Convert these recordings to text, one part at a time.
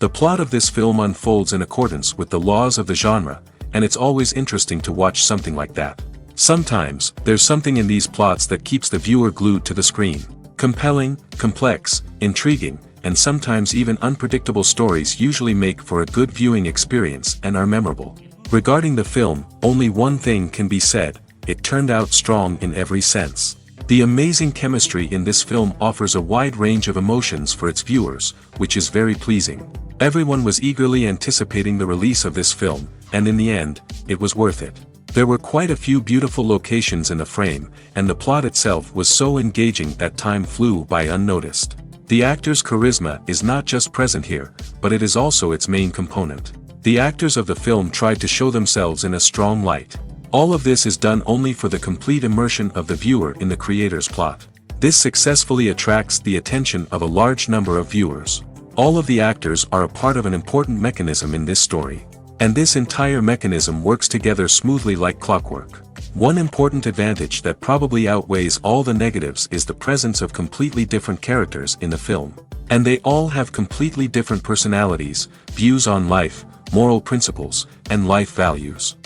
The plot of this film unfolds in accordance with the laws of the genre, and it's always interesting to watch something like that. Sometimes, there's something in these plots that keeps the viewer glued to the screen. Compelling, complex, intriguing, and sometimes even unpredictable stories usually make for a good viewing experience and are memorable. Regarding the film, only one thing can be said: it turned out strong in every sense. The amazing chemistry in this film offers a wide range of emotions for its viewers, which is very pleasing. Everyone was eagerly anticipating the release of this film, and in the end, it was worth it. There were quite a few beautiful locations in the frame, and the plot itself was so engaging that time flew by unnoticed. The actor's charisma is not just present here, but it is also its main component. The actors of the film tried to show themselves in a strong light. All of this is done only for the complete immersion of the viewer in the creator's plot. This successfully attracts the attention of a large number of viewers. All of the actors are a part of an important mechanism in this story. And this entire mechanism works together smoothly like clockwork. One important advantage that probably outweighs all the negatives is the presence of completely different characters in the film. And they all have completely different personalities, views on life, moral principles, and life values.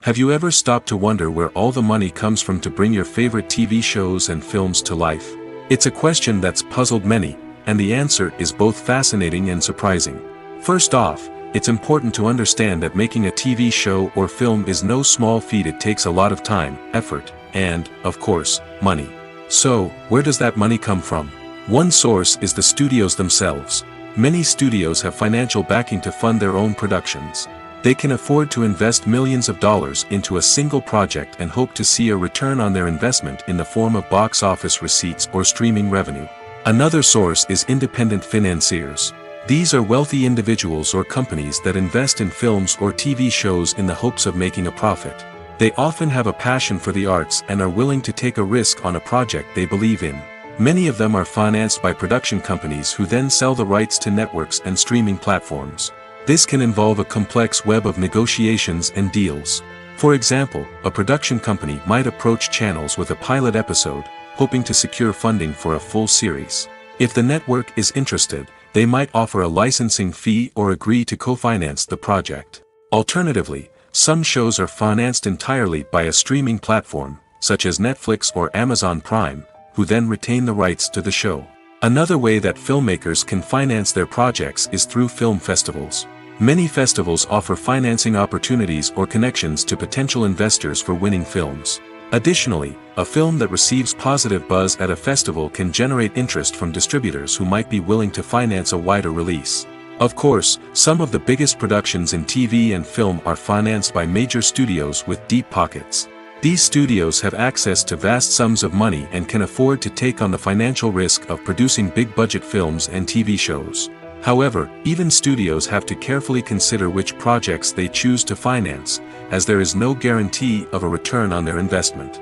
Have you ever stopped to wonder where all the money comes from to bring your favorite TV shows and films to life? It's a question that's puzzled many, and the answer is both fascinating and surprising. First off, it's important to understand that making a TV show or film is no small feat. It takes a lot of time, effort, and, of course, money. So, where does that money come from? One source is the studios themselves. Many studios have financial backing to fund their own productions. They can afford to invest millions of dollars into a single project and hope to see a return on their investment in the form of box office receipts or streaming revenue. Another source is independent financiers. These are wealthy individuals or companies that invest in films or TV shows in the hopes of making a profit. They often have a passion for the arts and are willing to take a risk on a project they believe in. Many of them are financed by production companies who then sell the rights to networks and streaming platforms. This can involve a complex web of negotiations and deals. For example, a production company might approach channels with a pilot episode, hoping to secure funding for a full series. If the network is interested, they might offer a licensing fee or agree to co-finance the project. Alternatively, some shows are financed entirely by a streaming platform, such as Netflix or Amazon Prime, who then retain the rights to the show. Another way that filmmakers can finance their projects is through film festivals. Many festivals offer financing opportunities or connections to potential investors for winning films. Additionally, a film that receives positive buzz at a festival can generate interest from distributors who might be willing to finance a wider release. Of course, some of the biggest productions in TV and film are financed by major studios with deep pockets. These studios have access to vast sums of money and can afford to take on the financial risk of producing big-budget films and TV shows. However, even studios have to carefully consider which projects they choose to finance, as there is no guarantee of a return on their investment.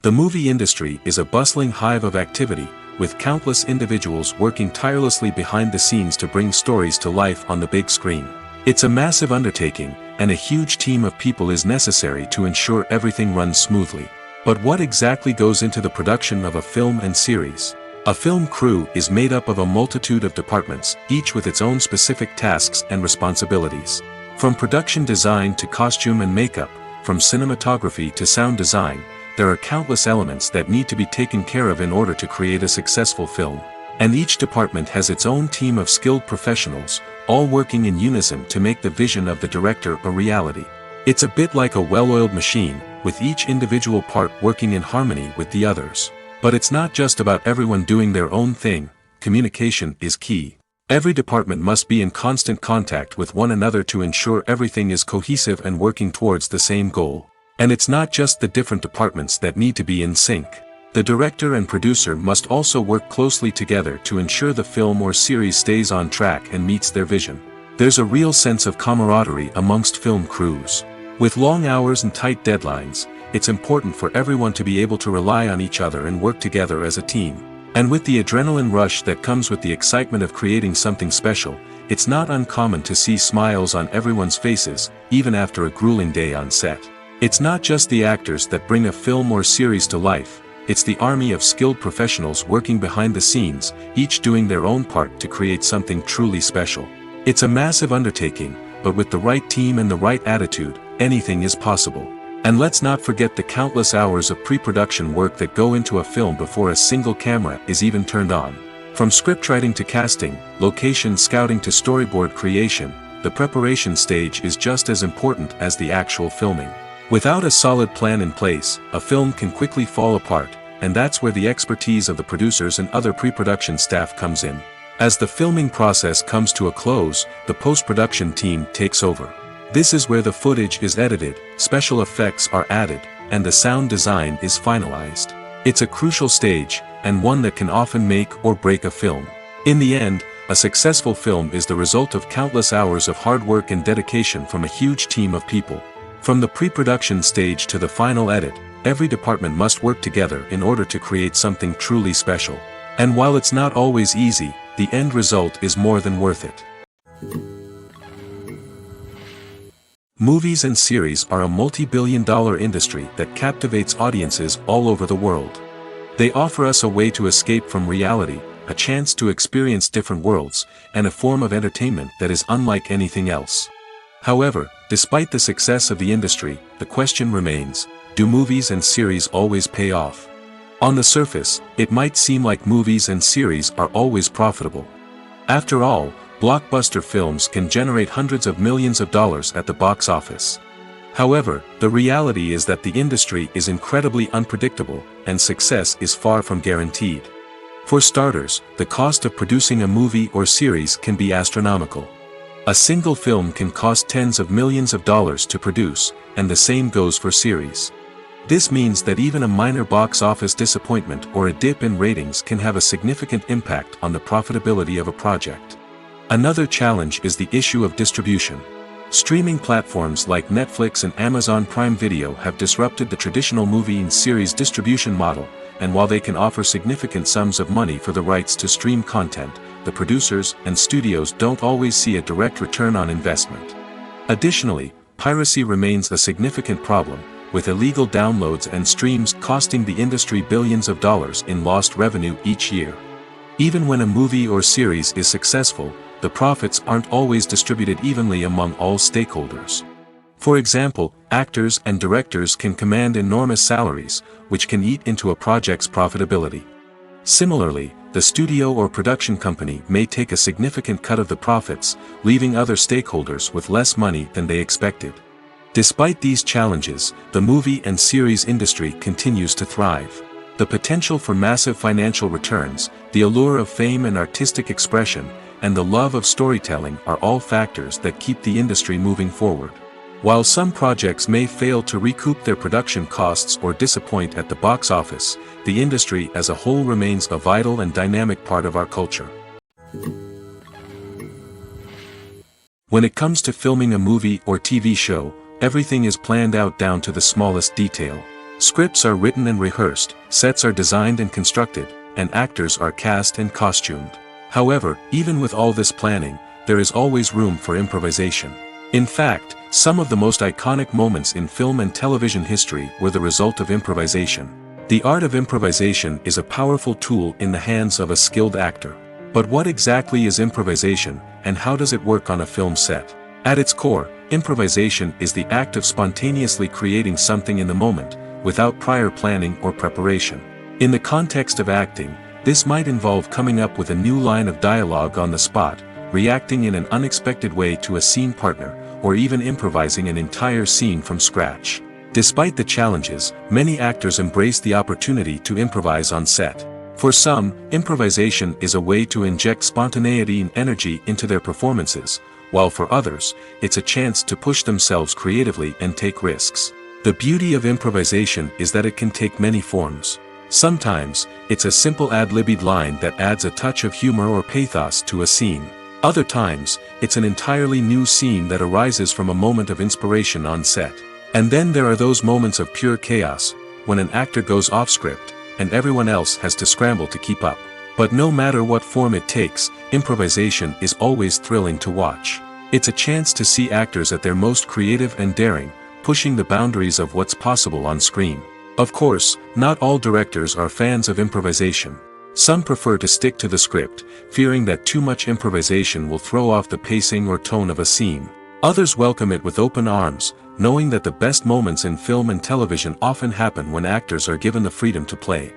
The movie industry is a bustling hive of activity, with countless individuals working tirelessly behind the scenes to bring stories to life on the big screen. It's a massive undertaking, and a huge team of people is necessary to ensure everything runs smoothly. But what exactly goes into the production of a film and series? A film crew is made up of a multitude of departments, each with its own specific tasks and responsibilities. From production design to costume and makeup, from cinematography to sound design, there are countless elements that need to be taken care of in order to create a successful film. And each department has its own team of skilled professionals, all working in unison to make the vision of the director a reality. It's a bit like a well-oiled machine, with each individual part working in harmony with the others. But it's not just about everyone doing their own thing. Communication is key. Every department must be in constant contact with one another to ensure everything is cohesive and working towards the same goal. And it's not just the different departments that need to be in sync. The director and producer must also work closely together to ensure the film or series stays on track and meets their vision. There's a real sense of camaraderie amongst film crews. With long hours and tight deadlines, it's important for everyone to be able to rely on each other and work together as a team. And with the adrenaline rush that comes with the excitement of creating something special, it's not uncommon to see smiles on everyone's faces, even after a grueling day on set. It's not just the actors that bring a film or series to life, It's the army of skilled professionals working behind the scenes, each doing their own part to create something truly special. It's a massive undertaking, but with the right team and the right attitude, anything is possible. And let's not forget the countless hours of pre-production work that go into a film before a single camera is even turned on. From scriptwriting to casting, location scouting to storyboard creation, the preparation stage is just as important as the actual filming. Without a solid plan in place, a film can quickly fall apart, and that's where the expertise of the producers and other pre-production staff comes in. As the filming process comes to a close, the post-production team takes over. This is where the footage is edited, special effects are added, and the sound design is finalized. It's a crucial stage, and one that can often make or break a film. In the end, a successful film is the result of countless hours of hard work and dedication from a huge team of people. From the pre-production stage to the final edit, every department must work together in order to create something truly special. And while it's not always easy, the end result is more than worth it. Movies and series are a multi-billion-dollar industry that captivates audiences all over the world. They offer us a way to escape from reality, a chance to experience different worlds, and a form of entertainment that is unlike anything else. However, despite the success of the industry, the question remains, do movies and series always pay off? On the surface, it might seem like movies and series are always profitable. After all, blockbuster films can generate hundreds of millions of dollars at the box office. However, the reality is that the industry is incredibly unpredictable, and success is far from guaranteed. For starters, the cost of producing a movie or series can be astronomical. A single film can cost tens of millions of dollars to produce, and the same goes for series. This means that even a minor box office disappointment or a dip in ratings can have a significant impact on the profitability of a project. Another challenge is the issue of distribution. Streaming platforms like Netflix and Amazon Prime Video have disrupted the traditional movie and series distribution model, and while they can offer significant sums of money for the rights to stream content, the producers and studios don't always see a direct return on investment. Additionally, piracy remains a significant problem, with illegal downloads and streams costing the industry billions of dollars in lost revenue each year. Even when a movie or series is successful, the profits aren't always distributed evenly among all stakeholders. For example, actors and directors can command enormous salaries, which can eat into a project's profitability. Similarly, the studio or production company may take a significant cut of the profits, leaving other stakeholders with less money than they expected. Despite these challenges, the movie and series industry continues to thrive. The potential for massive financial returns, the allure of fame and artistic expression, and the love of storytelling are all factors that keep the industry moving forward. While some projects may fail to recoup their production costs or disappoint at the box office, the industry as a whole remains a vital and dynamic part of our culture. When it comes to filming a movie or TV show, everything is planned out down to the smallest detail. Scripts are written and rehearsed, sets are designed and constructed, and actors are cast and costumed. However, even with all this planning, there is always room for improvisation. In fact, some of the most iconic moments in film and television history were the result of improvisation. The art of improvisation is a powerful tool in the hands of a skilled actor. But what exactly is improvisation, and how does it work on a film set? At its core, improvisation is the act of spontaneously creating something in the moment, without prior planning or preparation. In the context of acting, this might involve coming up with a new line of dialogue on the spot, reacting in an unexpected way to a scene partner, or even improvising an entire scene from scratch. Despite the challenges, many actors embrace the opportunity to improvise on set. For some, improvisation is a way to inject spontaneity and energy into their performances, while for others, it's a chance to push themselves creatively and take risks. The beauty of improvisation is that it can take many forms. Sometimes, it's a simple ad-libbed line that adds a touch of humor or pathos to a scene. Other times, it's an entirely new scene that arises from a moment of inspiration on set. And then there are those moments of pure chaos, when an actor goes off script, and everyone else has to scramble to keep up. But no matter what form it takes, improvisation is always thrilling to watch. It's a chance to see actors at their most creative and daring, pushing the boundaries of what's possible on screen. Of course, not all directors are fans of improvisation. Some prefer to stick to the script, fearing that too much improvisation will throw off the pacing or tone of a scene. Others welcome it with open arms, knowing that the best moments in film and television often happen when actors are given the freedom to play.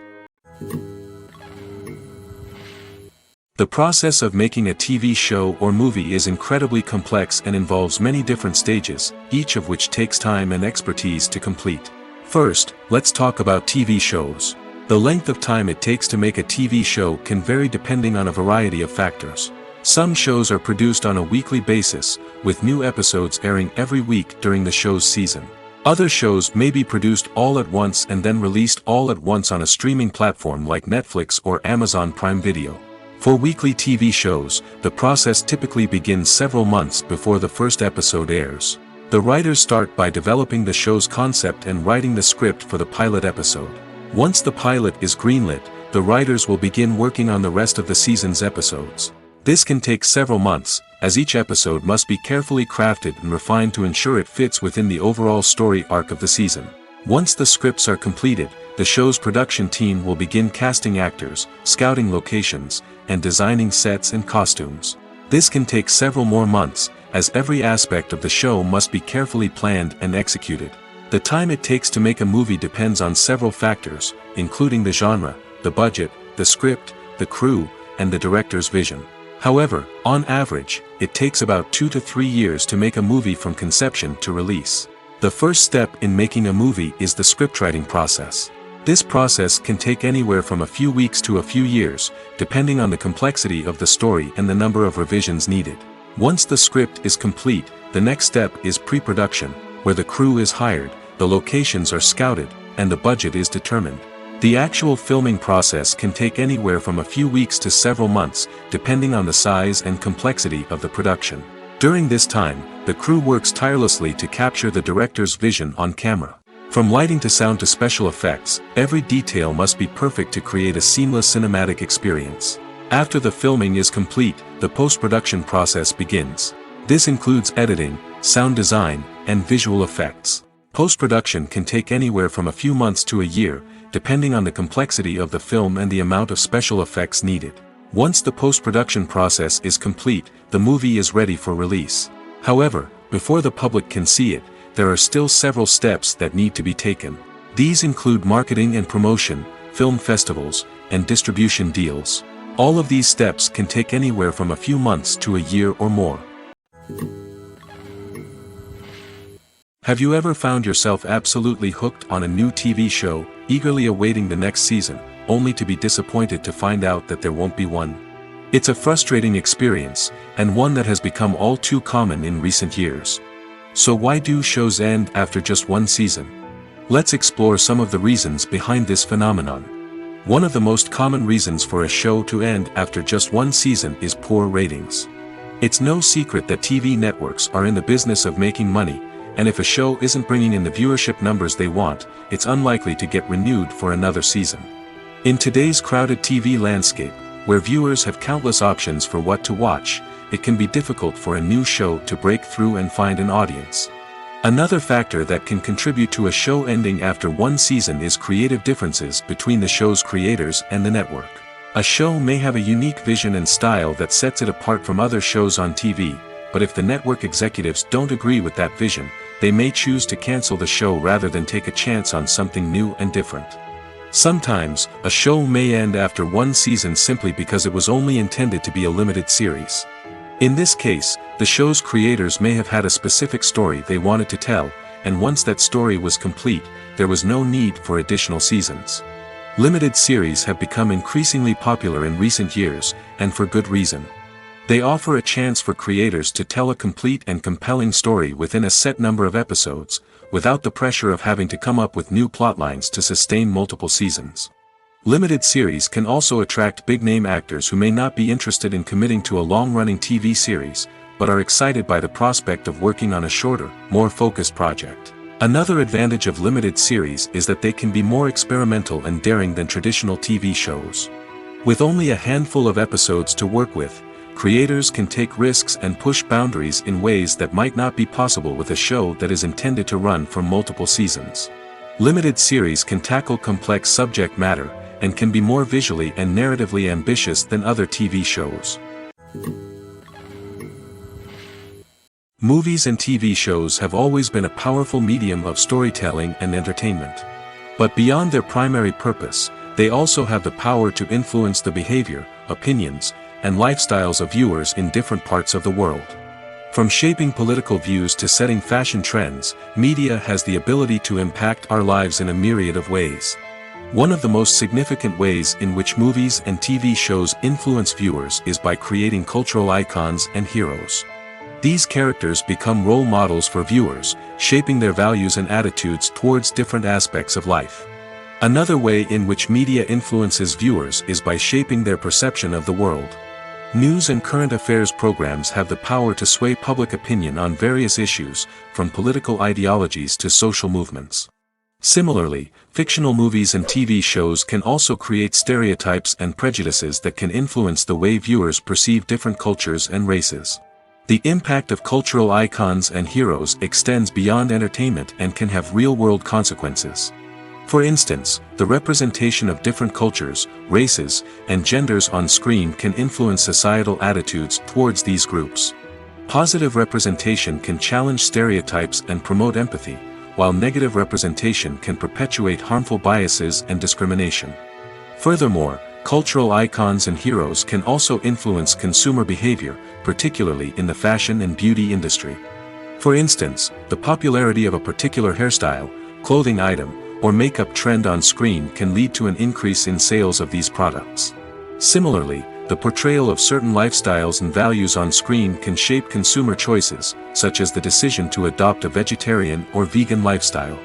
The process of making a TV show or movie is incredibly complex and involves many different stages, each of which takes time and expertise to complete. First, let's talk about TV shows. The length of time it takes to make a TV show can vary depending on a variety of factors. Some shows are produced on a weekly basis, with new episodes airing every week during the show's season. Other shows may be produced all at once and then released all at once on a streaming platform like Netflix or Amazon Prime Video. For weekly TV shows, the process typically begins several months before the first episode airs. The writers start by developing the show's concept and writing the script for the pilot episode. Once the pilot is greenlit, the writers will begin working on the rest of the season's episodes. This can take several months, as each episode must be carefully crafted and refined to ensure it fits within the overall story arc of the season. Once the scripts are completed, the show's production team will begin casting actors, scouting locations, and designing sets and costumes. This can take several more months, as every aspect of the show must be carefully planned and executed. The time it takes to make a movie depends on several factors, including the genre, the budget, the script, the crew, and the director's vision. However, on average, it takes about 2 to 3 years to make a movie from conception to release. The first step in making a movie is the scriptwriting process. This process can take anywhere from a few weeks to a few years, depending on the complexity of the story and the number of revisions needed. Once the script is complete, the next step is pre-production, where the crew is hired, the locations are scouted, and the budget is determined. The actual filming process can take anywhere from a few weeks to several months, depending on the size and complexity of the production. During this time, the crew works tirelessly to capture the director's vision on camera. From lighting to sound to special effects, every detail must be perfect to create a seamless cinematic experience. After the filming is complete, the post-production process begins. This includes editing, sound design, and visual effects. Post-production can take anywhere from a few months to a year, depending on the complexity of the film and the amount of special effects needed. Once the post-production process is complete, the movie is ready for release. However, before the public can see it, there are still several steps that need to be taken. These include marketing and promotion, film festivals, and distribution deals. All of these steps can take anywhere from a few months to a year or more. Have you ever found yourself absolutely hooked on a new TV show, eagerly awaiting the next season, only to be disappointed to find out that there won't be one? It's a frustrating experience, and one that has become all too common in recent years. So why do shows end after just one season? Let's explore some of the reasons behind this phenomenon. One of the most common reasons for a show to end after just one season is poor ratings. It's no secret that TV networks are in the business of making money, and if a show isn't bringing in the viewership numbers they want, it's unlikely to get renewed for another season. In today's crowded TV landscape, where viewers have countless options for what to watch, it can be difficult for a new show to break through and find an audience. Another factor that can contribute to a show ending after one season is creative differences between the show's creators and the network. A show may have a unique vision and style that sets it apart from other shows on TV, but if the network executives don't agree with that vision, they may choose to cancel the show rather than take a chance on something new and different. Sometimes, a show may end after one season simply because it was only intended to be a limited series. In this case, the show's creators may have had a specific story they wanted to tell, and once that story was complete, there was no need for additional seasons. Limited series have become increasingly popular in recent years, and for good reason. They offer a chance for creators to tell a complete and compelling story within a set number of episodes, without the pressure of having to come up with new plotlines to sustain multiple seasons. Limited series can also attract big-name actors who may not be interested in committing to a long-running TV series, but are excited by the prospect of working on a shorter, more focused project. Another advantage of limited series is that they can be more experimental and daring than traditional TV shows. With only a handful of episodes to work with, creators can take risks and push boundaries in ways that might not be possible with a show that is intended to run for multiple seasons. Limited series can tackle complex subject matter, and can be more visually and narratively ambitious than other TV shows. Movies and TV shows have always been a powerful medium of storytelling and entertainment. But beyond their primary purpose, they also have the power to influence the behavior, opinions, and lifestyles of viewers in different parts of the world. From shaping political views to setting fashion trends, media has the ability to impact our lives in a myriad of ways. One of the most significant ways in which movies and TV shows influence viewers is by creating cultural icons and heroes. These characters become role models for viewers, shaping their values and attitudes towards different aspects of life. Another way in which media influences viewers is by shaping their perception of the world. News and current affairs programs have the power to sway public opinion on various issues, from political ideologies to social movements. Similarly, fictional movies and TV shows can also create stereotypes and prejudices that can influence the way viewers perceive different cultures and races. The impact of cultural icons and heroes extends beyond entertainment and can have real-world consequences. For instance, the representation of different cultures, races, and genders on screen can influence societal attitudes towards these groups. Positive representation can challenge stereotypes and promote empathy, while negative representation can perpetuate harmful biases and discrimination. Furthermore, cultural icons and heroes can also influence consumer behavior, particularly in the fashion and beauty industry. For instance, the popularity of a particular hairstyle, clothing item, or makeup trend on screen can lead to an increase in sales of these products. Similarly, the portrayal of certain lifestyles and values on screen can shape consumer choices, such as the decision to adopt a vegetarian or vegan lifestyle.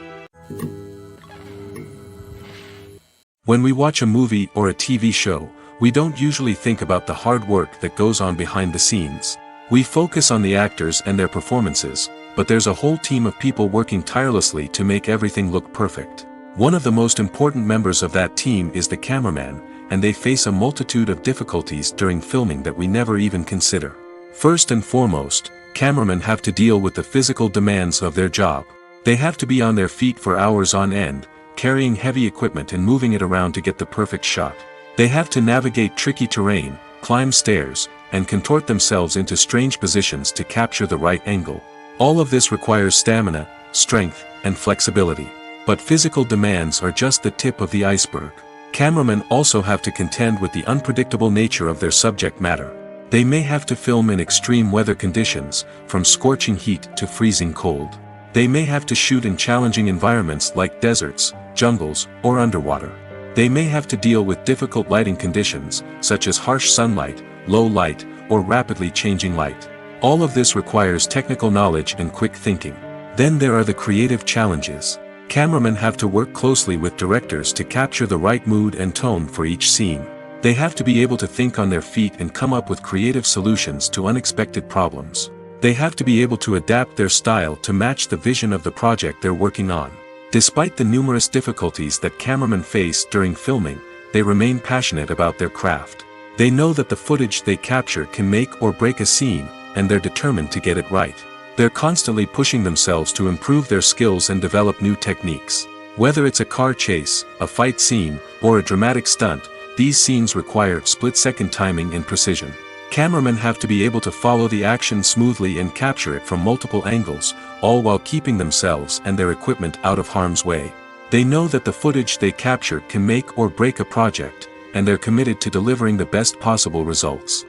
When we watch a movie or a TV show, we don't usually think about the hard work that goes on behind the scenes. We focus on the actors and their performances, but there's a whole team of people working tirelessly to make everything look perfect. One of the most important members of that team is the cameraman, and they face a multitude of difficulties during filming that we never even consider. First and foremost, cameramen have to deal with the physical demands of their job. They have to be on their feet for hours on end, carrying heavy equipment and moving it around to get the perfect shot. They have to navigate tricky terrain, climb stairs, and contort themselves into strange positions to capture the right angle. All of this requires stamina, strength, and flexibility. But physical demands are just the tip of the iceberg. Cameramen also have to contend with the unpredictable nature of their subject matter. They may have to film in extreme weather conditions, from scorching heat to freezing cold. They may have to shoot in challenging environments like deserts, jungles, or underwater. They may have to deal with difficult lighting conditions, such as harsh sunlight, low light, or rapidly changing light. All of this requires technical knowledge and quick thinking. Then there are the creative challenges. Cameramen have to work closely with directors to capture the right mood and tone for each scene. They have to be able to think on their feet and come up with creative solutions to unexpected problems. They have to be able to adapt their style to match the vision of the project they're working on. Despite the numerous difficulties that cameramen face during filming, they remain passionate about their craft. They know that the footage they capture can make or break a scene, and they're determined to get it right. They're constantly pushing themselves to improve their skills and develop new techniques. Whether it's a car chase, a fight scene, or a dramatic stunt, these scenes require split-second timing and precision. Cameramen have to be able to follow the action smoothly and capture it from multiple angles, all while keeping themselves and their equipment out of harm's way. They know that the footage they capture can make or break a project, and they're committed to delivering the best possible results.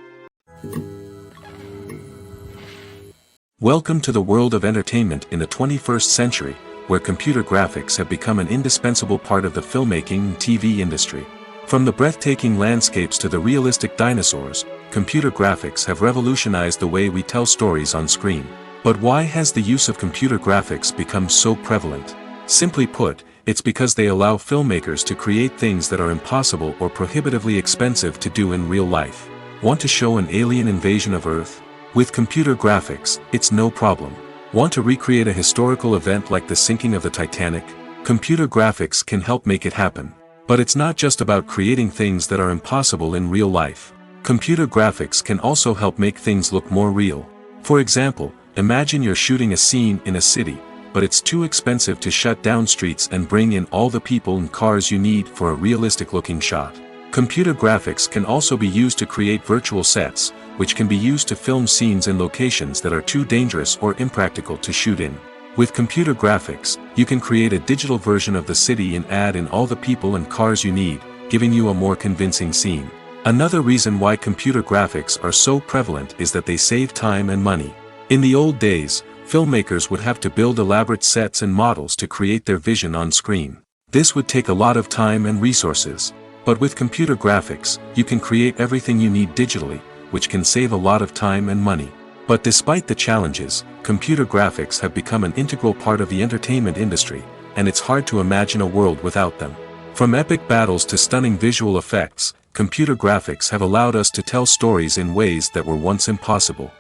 Welcome to the world of entertainment in the 21st century, where computer graphics have become an indispensable part of the filmmaking and TV industry. From the breathtaking landscapes to the realistic dinosaurs, computer graphics have revolutionized the way we tell stories on screen. But why has the use of computer graphics become so prevalent? Simply put, it's because they allow filmmakers to create things that are impossible or prohibitively expensive to do in real life. Want to show an alien invasion of Earth? With computer graphics, it's no problem. Want to recreate a historical event like the sinking of the Titanic? Computer graphics can help make it happen. But it's not just about creating things that are impossible in real life. Computer graphics can also help make things look more real. For example, imagine you're shooting a scene in a city, but it's too expensive to shut down streets and bring in all the people and cars you need for a realistic-looking shot. Computer graphics can also be used to create virtual sets, which can be used to film scenes in locations that are too dangerous or impractical to shoot in. With computer graphics, you can create a digital version of the city and add in all the people and cars you need, giving you a more convincing scene. Another reason why computer graphics are so prevalent is that they save time and money. In the old days, filmmakers would have to build elaborate sets and models to create their vision on screen. This would take a lot of time and resources. But with computer graphics, you can create everything you need digitally, which can save a lot of time and money. But despite the challenges, computer graphics have become an integral part of the entertainment industry, and it's hard to imagine a world without them. From epic battles to stunning visual effects, computer graphics have allowed us to tell stories in ways that were once impossible.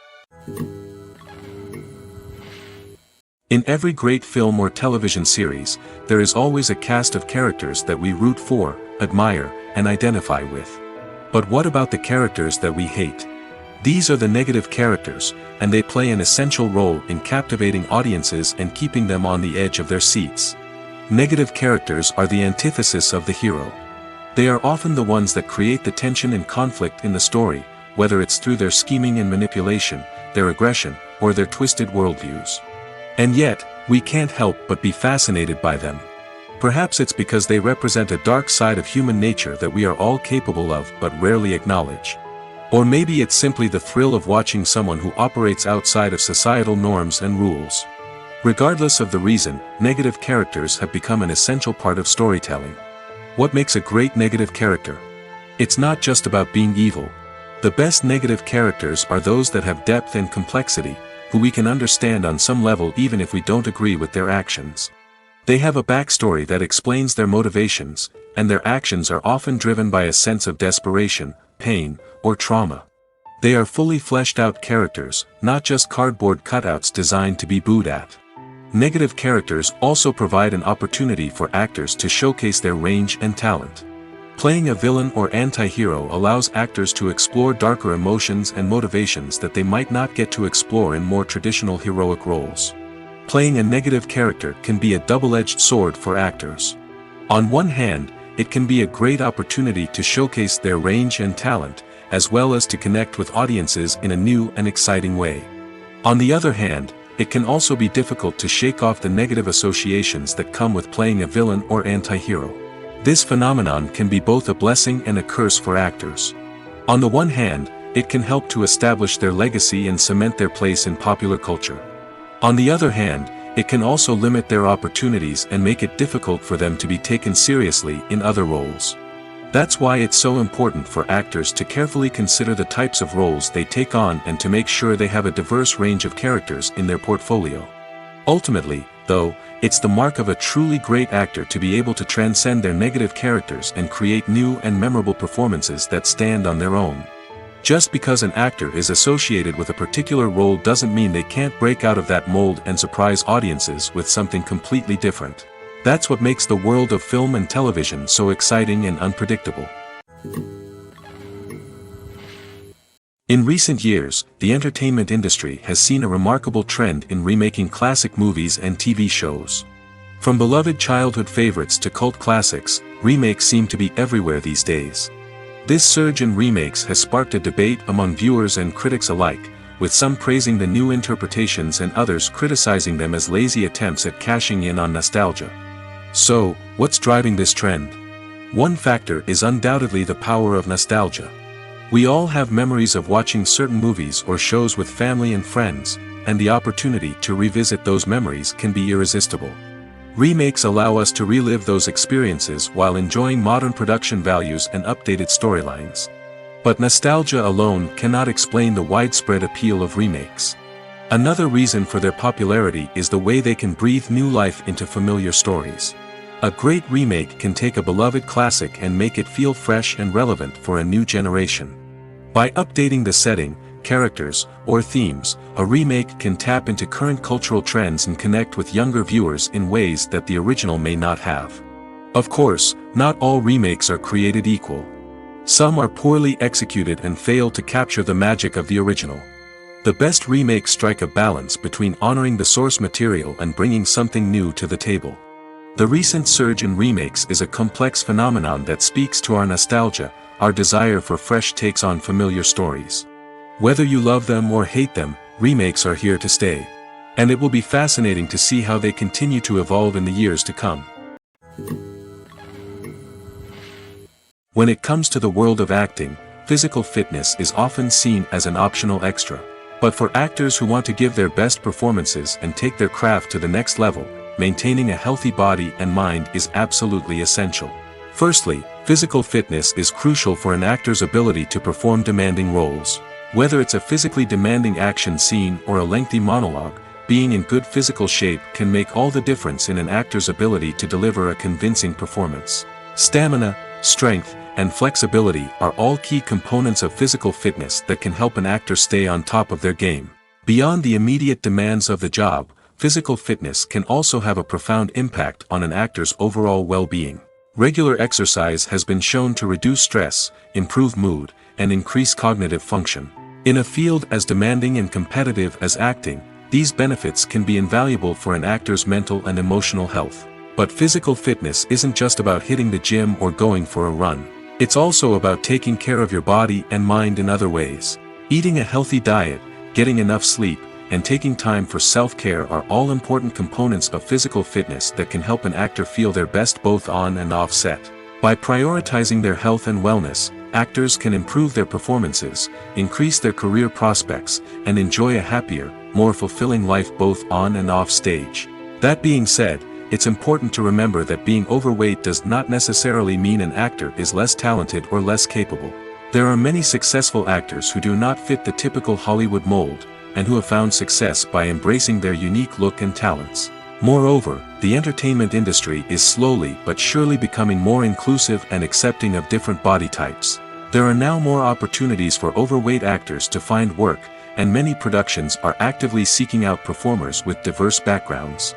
In every great film or television series, there is always a cast of characters that we root for, admire, and identify with. But what about the characters that we hate? These are the negative characters, and they play an essential role in captivating audiences and keeping them on the edge of their seats. Negative characters are the antithesis of the hero. They are often the ones that create the tension and conflict in the story, whether it's through their scheming and manipulation, their aggression, or their twisted worldviews. And yet, we can't help but be fascinated by them. Perhaps it's because they represent a dark side of human nature that we are all capable of but rarely acknowledge. Or maybe it's simply the thrill of watching someone who operates outside of societal norms and rules. Regardless of the reason, negative characters have become an essential part of storytelling. What makes a great negative character? It's not just about being evil. The best negative characters are those that have depth and complexity, who we can understand on some level even if we don't agree with their actions. They have a backstory that explains their motivations, and their actions are often driven by a sense of desperation, pain, or trauma. They are fully fleshed out characters, not just cardboard cutouts designed to be booed at. Negative characters also provide an opportunity for actors to showcase their range and talent. Playing a villain or anti-hero allows actors to explore darker emotions and motivations that they might not get to explore in more traditional heroic roles. Playing a negative character can be a double-edged sword for actors. On one hand, it can be a great opportunity to showcase their range and talent, as well as to connect with audiences in a new and exciting way. On the other hand, it can also be difficult to shake off the negative associations that come with playing a villain or anti-hero. This phenomenon can be both a blessing and a curse for actors. On the one hand, it can help to establish their legacy and cement their place in popular culture. On the other hand, it can also limit their opportunities and make it difficult for them to be taken seriously in other roles. That's why it's so important for actors to carefully consider the types of roles they take on and to make sure they have a diverse range of characters in their portfolio. Ultimately, though, it's the mark of a truly great actor to be able to transcend their negative characters and create new and memorable performances that stand on their own. Just because an actor is associated with a particular role doesn't mean they can't break out of that mold and surprise audiences with something completely different. That's what makes the world of film and television so exciting and unpredictable. In recent years, the entertainment industry has seen a remarkable trend in remaking classic movies and TV shows. From beloved childhood favorites to cult classics, remakes seem to be everywhere these days. This surge in remakes has sparked a debate among viewers and critics alike, with some praising the new interpretations and others criticizing them as lazy attempts at cashing in on nostalgia. So, what's driving this trend? One factor is undoubtedly the power of nostalgia. We all have memories of watching certain movies or shows with family and friends, and the opportunity to revisit those memories can be irresistible. Remakes allow us to relive those experiences while enjoying modern production values and updated storylines. But nostalgia alone cannot explain the widespread appeal of remakes. Another reason for their popularity is the way they can breathe new life into familiar stories. A great remake can take a beloved classic and make it feel fresh and relevant for a new generation. By updating the setting, characters, or themes, a remake can tap into current cultural trends and connect with younger viewers in ways that the original may not have. Of course, not all remakes are created equal. Some are poorly executed and fail to capture the magic of the original. The best remakes strike a balance between honoring the source material and bringing something new to the table. The recent surge in remakes is a complex phenomenon that speaks to our nostalgia, our desire for fresh takes on familiar stories. Whether you love them or hate them, remakes are here to stay. And it will be fascinating to see how they continue to evolve in the years to come. When it comes to the world of acting, physical fitness is often seen as an optional extra. But for actors who want to give their best performances and take their craft to the next level, maintaining a healthy body and mind is absolutely essential. Firstly, physical fitness is crucial for an actor's ability to perform demanding roles. Whether it's a physically demanding action scene or a lengthy monologue, being in good physical shape can make all the difference in an actor's ability to deliver a convincing performance. Stamina, strength, and flexibility are all key components of physical fitness that can help an actor stay on top of their game. Beyond the immediate demands of the job, physical fitness can also have a profound impact on an actor's overall well-being. Regular exercise has been shown to reduce stress, improve mood, and increase cognitive function. In a field as demanding and competitive as acting, these benefits can be invaluable for an actor's mental and emotional health. But physical fitness isn't just about hitting the gym or going for a run. It's also about taking care of your body and mind in other ways. Eating a healthy diet, getting enough sleep, and taking time for self-care are all important components of physical fitness that can help an actor feel their best both on and off set. By prioritizing their health and wellness, actors can improve their performances, increase their career prospects, and enjoy a happier, more fulfilling life both on and off stage. That being said, it's important to remember that being overweight does not necessarily mean an actor is less talented or less capable. There are many successful actors who do not fit the typical Hollywood mold, and who have found success by embracing their unique look and talents. Moreover, the entertainment industry is slowly but surely becoming more inclusive and accepting of different body types. There are now more opportunities for overweight actors to find work, and many productions are actively seeking out performers with diverse backgrounds.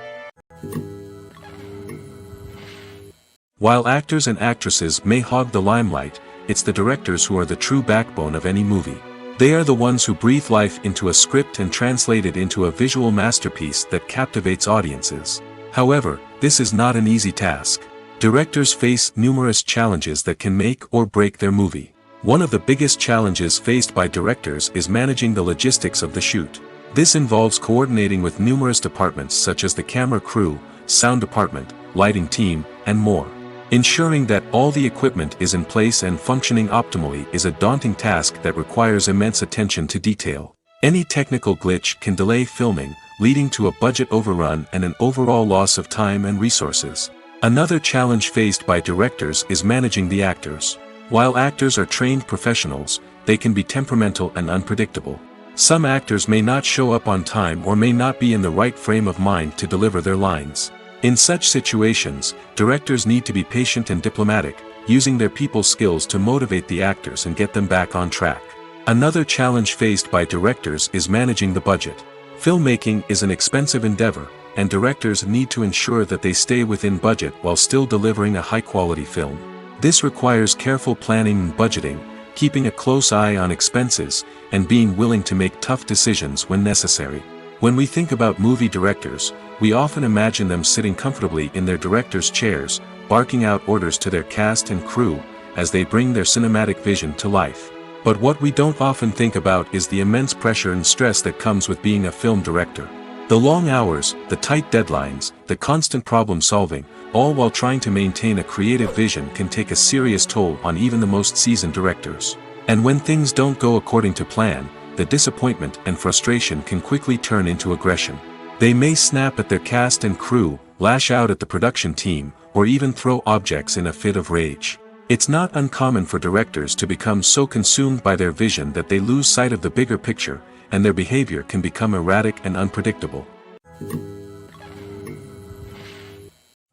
While actors and actresses may hog the limelight, it's the directors who are the true backbone of any movie. They are the ones who breathe life into a script and translate it into a visual masterpiece that captivates audiences. However, this is not an easy task. Directors face numerous challenges that can make or break their movie. One of the biggest challenges faced by directors is managing the logistics of the shoot. This involves coordinating with numerous departments such as the camera crew, sound department, lighting team, and more. Ensuring that all the equipment is in place and functioning optimally is a daunting task that requires immense attention to detail. Any technical glitch can delay filming, leading to a budget overrun and an overall loss of time and resources. Another challenge faced by directors is managing the actors. While actors are trained professionals, they can be temperamental and unpredictable. Some actors may not show up on time or may not be in the right frame of mind to deliver their lines. In such situations, directors need to be patient and diplomatic, using their people skills to motivate the actors and get them back on track. Another challenge faced by directors is managing the budget. Filmmaking is an expensive endeavor, and directors need to ensure that they stay within budget while still delivering a high-quality film. This requires careful planning and budgeting, keeping a close eye on expenses, and being willing to make tough decisions when necessary. When we think about movie directors, we often imagine them sitting comfortably in their director's chairs, barking out orders to their cast and crew, as they bring their cinematic vision to life. But what we don't often think about is the immense pressure and stress that comes with being a film director. The long hours, the tight deadlines, the constant problem solving, all while trying to maintain a creative vision can take a serious toll on even the most seasoned directors. And when things don't go according to plan, the disappointment and frustration can quickly turn into aggression. They may snap at their cast and crew, lash out at the production team, or even throw objects in a fit of rage. It's not uncommon for directors to become so consumed by their vision that they lose sight of the bigger picture, and their behavior can become erratic and unpredictable.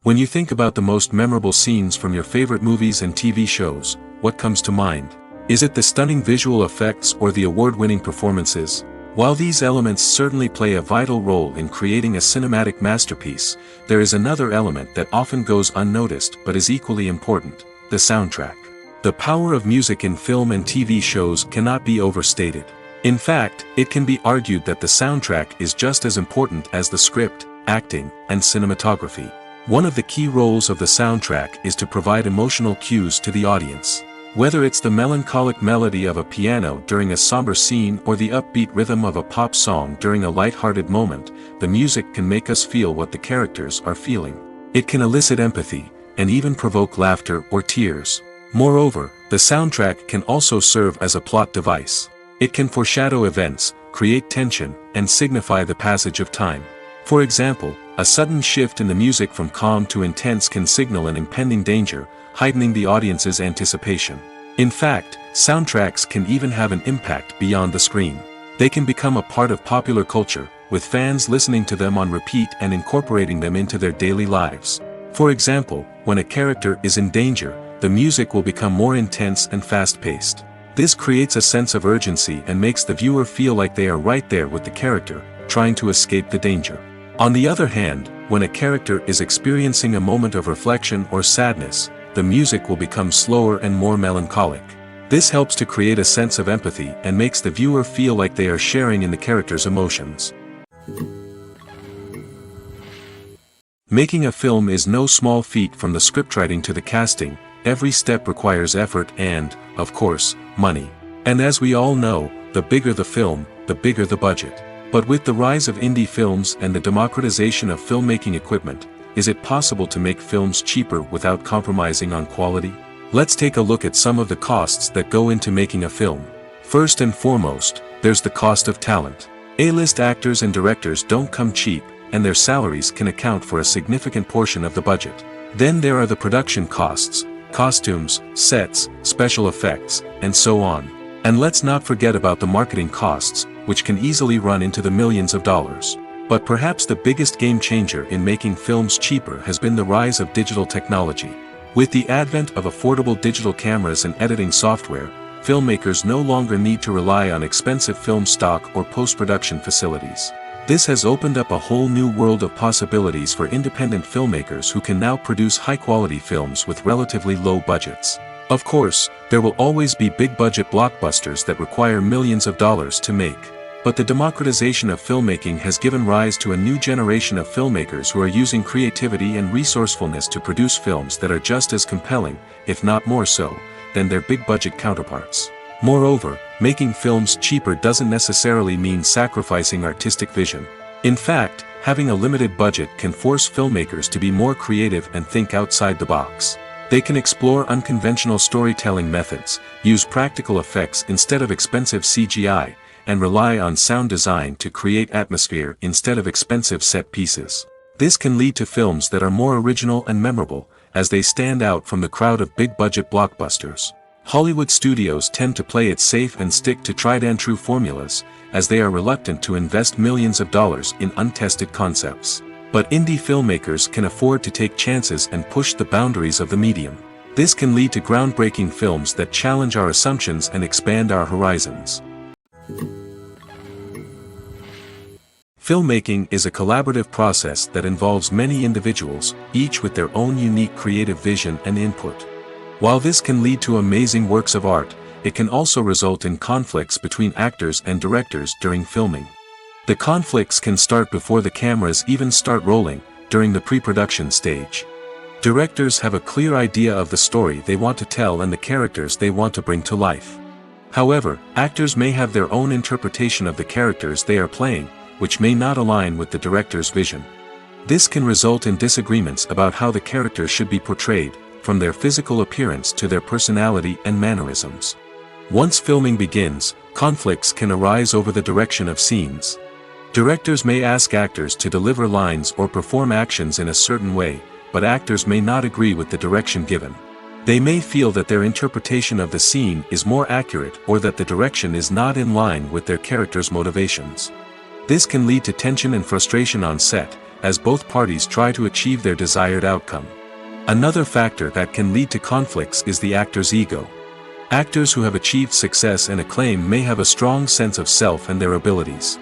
When you think about the most memorable scenes from your favorite movies and TV shows, what comes to mind? Is it the stunning visual effects or the award-winning performances? While these elements certainly play a vital role in creating a cinematic masterpiece, there is another element that often goes unnoticed but is equally important: the soundtrack. The power of music in film and TV shows cannot be overstated. In fact, it can be argued that the soundtrack is just as important as the script, acting, and cinematography. One of the key roles of the soundtrack is to provide emotional cues to the audience. Whether it's the melancholic melody of a piano during a somber scene or the upbeat rhythm of a pop song during a light-hearted moment, the music can make us feel what the characters are feeling. It can elicit empathy, and even provoke laughter or tears. Moreover, the soundtrack can also serve as a plot device. It can foreshadow events, create tension, and signify the passage of time. For example, a sudden shift in the music from calm to intense can signal an impending danger, heightening the audience's anticipation. In fact, soundtracks can even have an impact beyond the screen. They can become a part of popular culture, with fans listening to them on repeat and incorporating them into their daily lives. For example, when a character is in danger, the music will become more intense and fast-paced. This creates a sense of urgency and makes the viewer feel like they are right there with the character, trying to escape the danger. On the other hand, when a character is experiencing a moment of reflection or sadness, the music will become slower and more melancholic. This helps to create a sense of empathy and makes the viewer feel like they are sharing in the character's emotions. Making a film is no small feat. From the scriptwriting to the casting, every step requires effort and, of course, money. And as we all know, the bigger the film, the bigger the budget. But with the rise of indie films and the democratization of filmmaking equipment, is it possible to make films cheaper without compromising on quality? Let's take a look at some of the costs that go into making a film. First and foremost, there's the cost of talent. A-list actors and directors don't come cheap, and their salaries can account for a significant portion of the budget. Then there are the production costs, costumes, sets, special effects, and so on. And let's not forget about the marketing costs, which can easily run into the millions of dollars. But perhaps the biggest game changer in making films cheaper has been the rise of digital technology. With the advent of affordable digital cameras and editing software, filmmakers no longer need to rely on expensive film stock or post-production facilities. This has opened up a whole new world of possibilities for independent filmmakers who can now produce high-quality films with relatively low budgets. Of course, there will always be big-budget blockbusters that require millions of dollars to make. But the democratization of filmmaking has given rise to a new generation of filmmakers who are using creativity and resourcefulness to produce films that are just as compelling, if not more so, than their big-budget counterparts. Moreover, making films cheaper doesn't necessarily mean sacrificing artistic vision. In fact, having a limited budget can force filmmakers to be more creative and think outside the box. They can explore unconventional storytelling methods, use practical effects instead of expensive CGI, and rely on sound design to create atmosphere instead of expensive set pieces. This can lead to films that are more original and memorable, as they stand out from the crowd of big-budget blockbusters. Hollywood studios tend to play it safe and stick to tried-and-true formulas, as they are reluctant to invest millions of dollars in untested concepts. But indie filmmakers can afford to take chances and push the boundaries of the medium. This can lead to groundbreaking films that challenge our assumptions and expand our horizons. Filmmaking is a collaborative process that involves many individuals, each with their own unique creative vision and input. While this can lead to amazing works of art, it can also result in conflicts between actors and directors during filming. The conflicts can start before the cameras even start rolling, during the pre-production stage. Directors have a clear idea of the story they want to tell and the characters they want to bring to life. However, actors may have their own interpretation of the characters they are playing, which may not align with the director's vision. This can result in disagreements about how the characters should be portrayed, from their physical appearance to their personality and mannerisms. Once filming begins, conflicts can arise over the direction of scenes. Directors may ask actors to deliver lines or perform actions in a certain way, but actors may not agree with the direction given. They may feel that their interpretation of the scene is more accurate or that the direction is not in line with their character's motivations. This can lead to tension and frustration on set, as both parties try to achieve their desired outcome. Another factor that can lead to conflicts is the actor's ego. Actors who have achieved success and acclaim may have a strong sense of self and their abilities.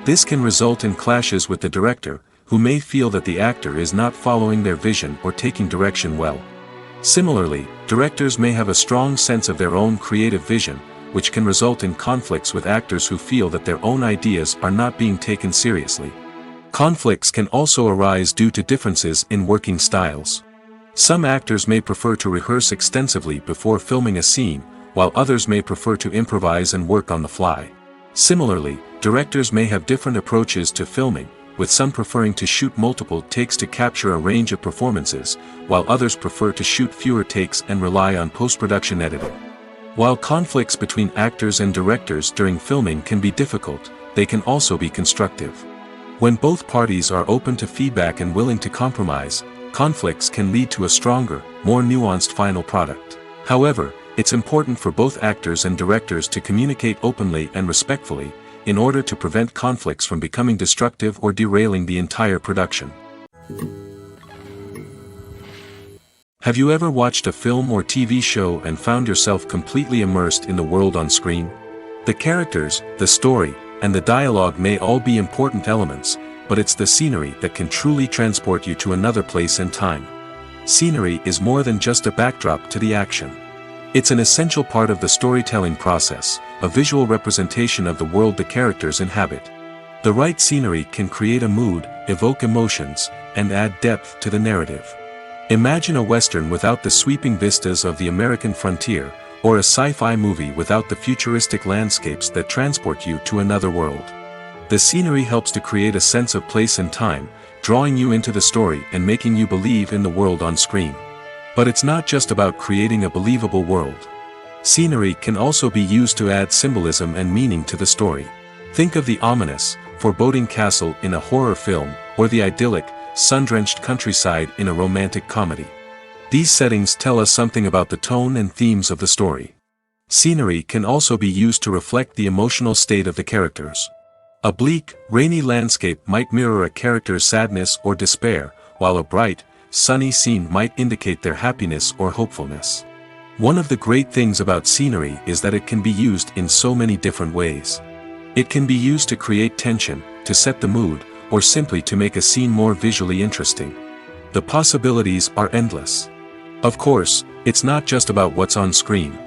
This can result in clashes with the director, who may feel that the actor is not following their vision or taking direction well. Similarly, directors may have a strong sense of their own creative vision, which can result in conflicts with actors who feel that their own ideas are not being taken seriously. Conflicts can also arise due to differences in working styles. Some actors may prefer to rehearse extensively before filming a scene, while others may prefer to improvise and work on the fly. Similarly, directors may have different approaches to filming, with some preferring to shoot multiple takes to capture a range of performances, while others prefer to shoot fewer takes and rely on post-production editing. While conflicts between actors and directors during filming can be difficult, they can also be constructive. When both parties are open to feedback and willing to compromise, conflicts can lead to a stronger, more nuanced final product. However, it's important for both actors and directors to communicate openly and respectfully, in order to prevent conflicts from becoming destructive or derailing the entire production. Have you ever watched a film or TV show and found yourself completely immersed in the world on screen? The characters, the story, and the dialogue may all be important elements, but it's the scenery that can truly transport you to another place and time. Scenery is more than just a backdrop to the action. It's an essential part of the storytelling process, a visual representation of the world the characters inhabit. The right scenery can create a mood, evoke emotions, and add depth to the narrative. Imagine a Western without the sweeping vistas of the American frontier, or a sci-fi movie without the futuristic landscapes that transport you to another world. The scenery helps to create a sense of place and time, drawing you into the story and making you believe in the world on screen. But it's not just about creating a believable world. Scenery can also be used to add symbolism and meaning to the story. Think of the ominous, foreboding castle in a horror film, or the idyllic, sun-drenched countryside in a romantic comedy. These settings tell us something about the tone and themes of the story. Scenery can also be used to reflect the emotional state of the characters. A bleak, rainy landscape might mirror a character's sadness or despair, while a bright, sunny scene might indicate their happiness or hopefulness. One of the great things about scenery is that it can be used in so many different ways. It can be used to create tension, to set the mood, or simply to make a scene more visually interesting. The possibilities are endless. Of course, it's not just about what's on screen.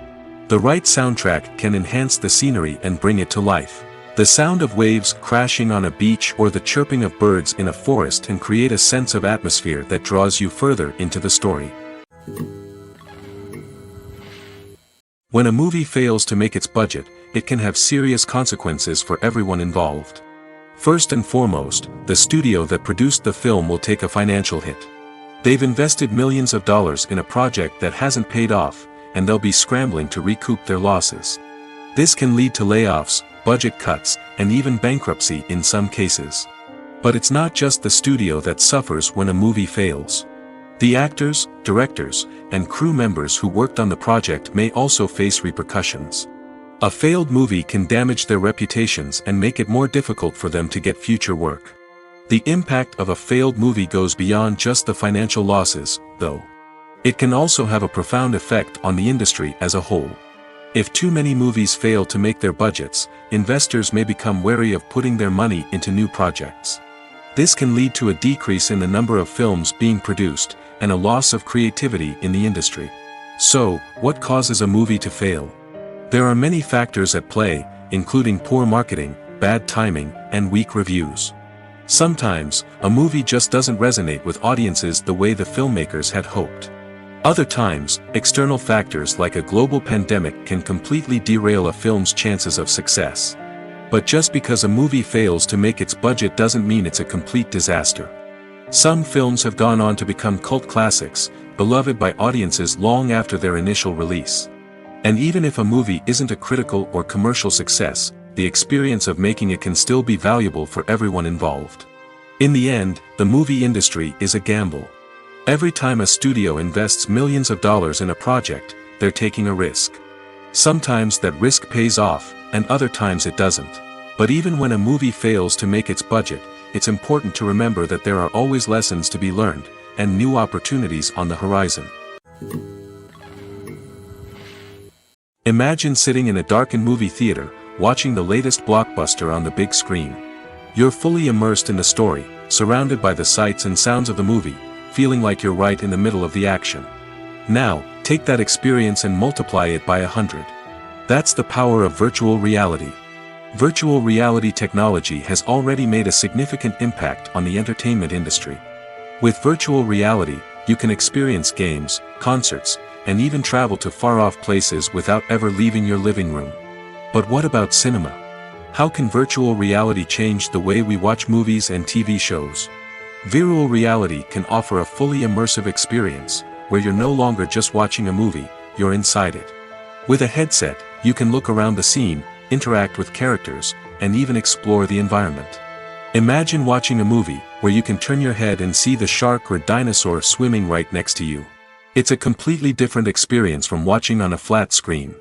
The right soundtrack can enhance the scenery and bring it to life. The sound of waves crashing on a beach or the chirping of birds in a forest can create a sense of atmosphere that draws you further into the story. When a movie fails to make its budget, it can have serious consequences for everyone involved. First and foremost, the studio that produced the film will take a financial hit. They've invested millions of dollars in a project that hasn't paid off, and they'll be scrambling to recoup their losses. This can lead to layoffs, budget cuts, and even bankruptcy in some cases. But it's not just the studio that suffers when a movie fails. The actors, directors, and crew members who worked on the project may also face repercussions. A failed movie can damage their reputations and make it more difficult for them to get future work. The impact of a failed movie goes beyond just the financial losses, though. It can also have a profound effect on the industry as a whole. If too many movies fail to make their budgets, investors may become wary of putting their money into new projects. This can lead to a decrease in the number of films being produced, and a loss of creativity in the industry. So, what causes a movie to fail? There are many factors at play, including poor marketing, bad timing, and weak reviews. Sometimes, a movie just doesn't resonate with audiences the way the filmmakers had hoped. Other times, external factors like a global pandemic can completely derail a film's chances of success. But just because a movie fails to make its budget doesn't mean it's a complete disaster. Some films have gone on to become cult classics, beloved by audiences long after their initial release. And even if a movie isn't a critical or commercial success, the experience of making it can still be valuable for everyone involved. In the end, the movie industry is a gamble. Every time a studio invests millions of dollars in a project, they're taking a risk. Sometimes that risk pays off, and other times it doesn't. But even when a movie fails to make its budget, it's important to remember that there are always lessons to be learned, and new opportunities on the horizon. Imagine sitting in a darkened movie theater, watching the latest blockbuster on the big screen. You're fully immersed in the story, surrounded by the sights and sounds of the movie, feeling like you're right in the middle of the action. Now, take that experience and multiply it by 100. That's the power of virtual reality. Virtual reality technology has already made a significant impact on the entertainment industry. With virtual reality, you can experience games, concerts, and even travel to far-off places without ever leaving your living room. But what about cinema? How can virtual reality change the way we watch movies and TV shows? Virtual reality can offer a fully immersive experience, where you're no longer just watching a movie, you're inside it. With a headset, you can look around the scene, interact with characters, and even explore the environment. Imagine watching a movie, where you can turn your head and see the shark or dinosaur swimming right next to you. It's a completely different experience from watching on a flat screen.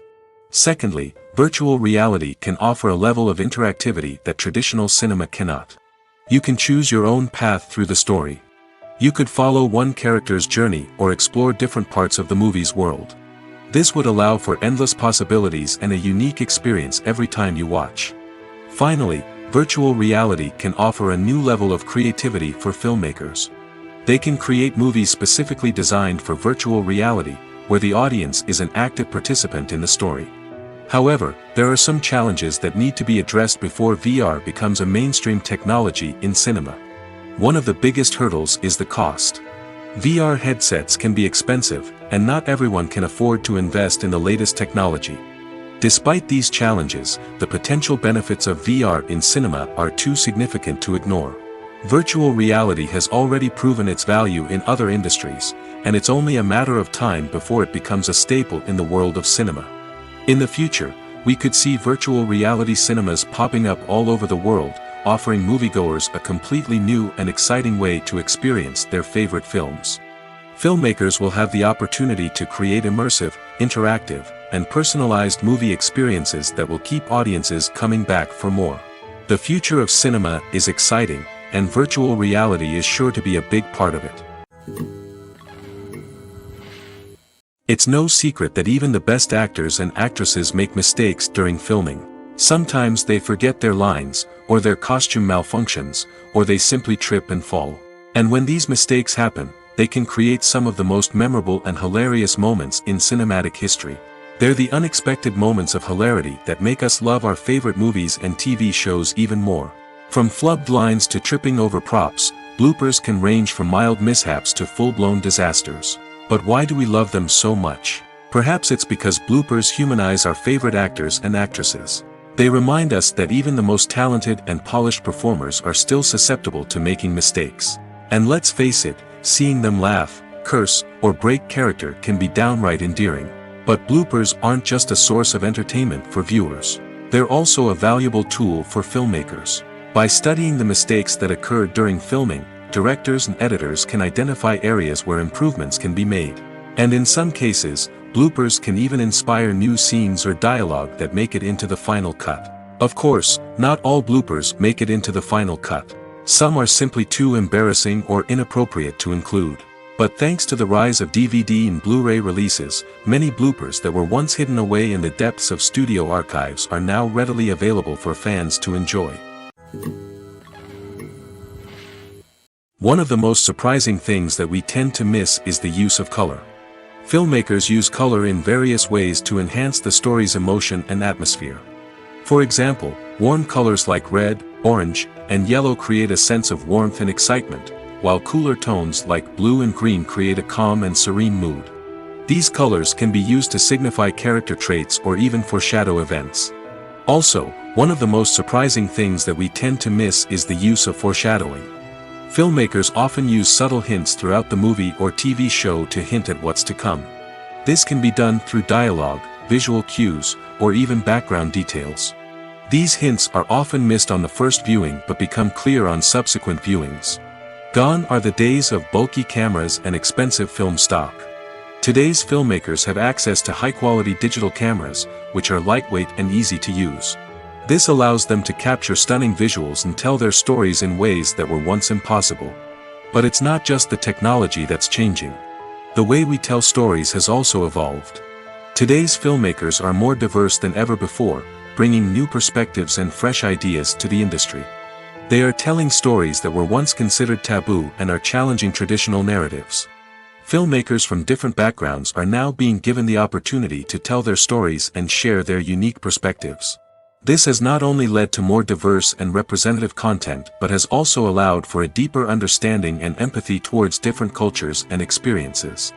Secondly, virtual reality can offer a level of interactivity that traditional cinema cannot. You can choose your own path through the story. You could follow one character's journey or explore different parts of the movie's world. This would allow for endless possibilities and a unique experience every time you watch. Finally, virtual reality can offer a new level of creativity for filmmakers. They can create movies specifically designed for virtual reality, where the audience is an active participant in the story. However, there are some challenges that need to be addressed before VR becomes a mainstream technology in cinema. One of the biggest hurdles is the cost. VR headsets can be expensive, and not everyone can afford to invest in the latest technology. Despite these challenges, the potential benefits of VR in cinema are too significant to ignore. Virtual reality has already proven its value in other industries, and it's only a matter of time before it becomes a staple in the world of cinema. In the future, we could see virtual reality cinemas popping up all over the world, offering moviegoers a completely new and exciting way to experience their favorite films. Filmmakers will have the opportunity to create immersive, interactive, and personalized movie experiences that will keep audiences coming back for more. The future of cinema is exciting, and virtual reality is sure to be a big part of it. It's no secret that even the best actors and actresses make mistakes during filming. Sometimes they forget their lines, or their costume malfunctions, or they simply trip and fall. And when these mistakes happen, they can create some of the most memorable and hilarious moments in cinematic history. They're the unexpected moments of hilarity that make us love our favorite movies and TV shows even more. From flubbed lines to tripping over props, bloopers can range from mild mishaps to full-blown disasters. But why do we love them so much? Perhaps it's because bloopers humanize our favorite actors and actresses. They remind us that even the most talented and polished performers are still susceptible to making mistakes. And let's face it, seeing them laugh, curse, or break character can be downright endearing. But bloopers aren't just a source of entertainment for viewers. They're also a valuable tool for filmmakers. By studying the mistakes that occurred during filming, directors and editors can identify areas where improvements can be made. And in some cases, bloopers can even inspire new scenes or dialogue that make it into the final cut. Of course, not all bloopers make it into the final cut. Some are simply too embarrassing or inappropriate to include. But thanks to the rise of DVD and Blu-ray releases, many bloopers that were once hidden away in the depths of studio archives are now readily available for fans to enjoy. One of the most surprising things that we tend to miss is the use of color. Filmmakers use color in various ways to enhance the story's emotion and atmosphere. For example, warm colors like red, orange, and yellow create a sense of warmth and excitement, while cooler tones like blue and green create a calm and serene mood. These colors can be used to signify character traits or even foreshadow events. Also, one of the most surprising things that we tend to miss is the use of foreshadowing. Filmmakers often use subtle hints throughout the movie or TV show to hint at what's to come. This can be done through dialogue, visual cues, or even background details. These hints are often missed on the first viewing but become clear on subsequent viewings. Gone are the days of bulky cameras and expensive film stock. Today's filmmakers have access to high-quality digital cameras, which are lightweight and easy to use. This allows them to capture stunning visuals and tell their stories in ways that were once impossible. But it's not just the technology that's changing. The way we tell stories has also evolved. Today's filmmakers are more diverse than ever before, bringing new perspectives and fresh ideas to the industry. They are telling stories that were once considered taboo and are challenging traditional narratives. Filmmakers from different backgrounds are now being given the opportunity to tell their stories and share their unique perspectives. This has not only led to more diverse and representative content but has also allowed for a deeper understanding and empathy towards different cultures and experiences.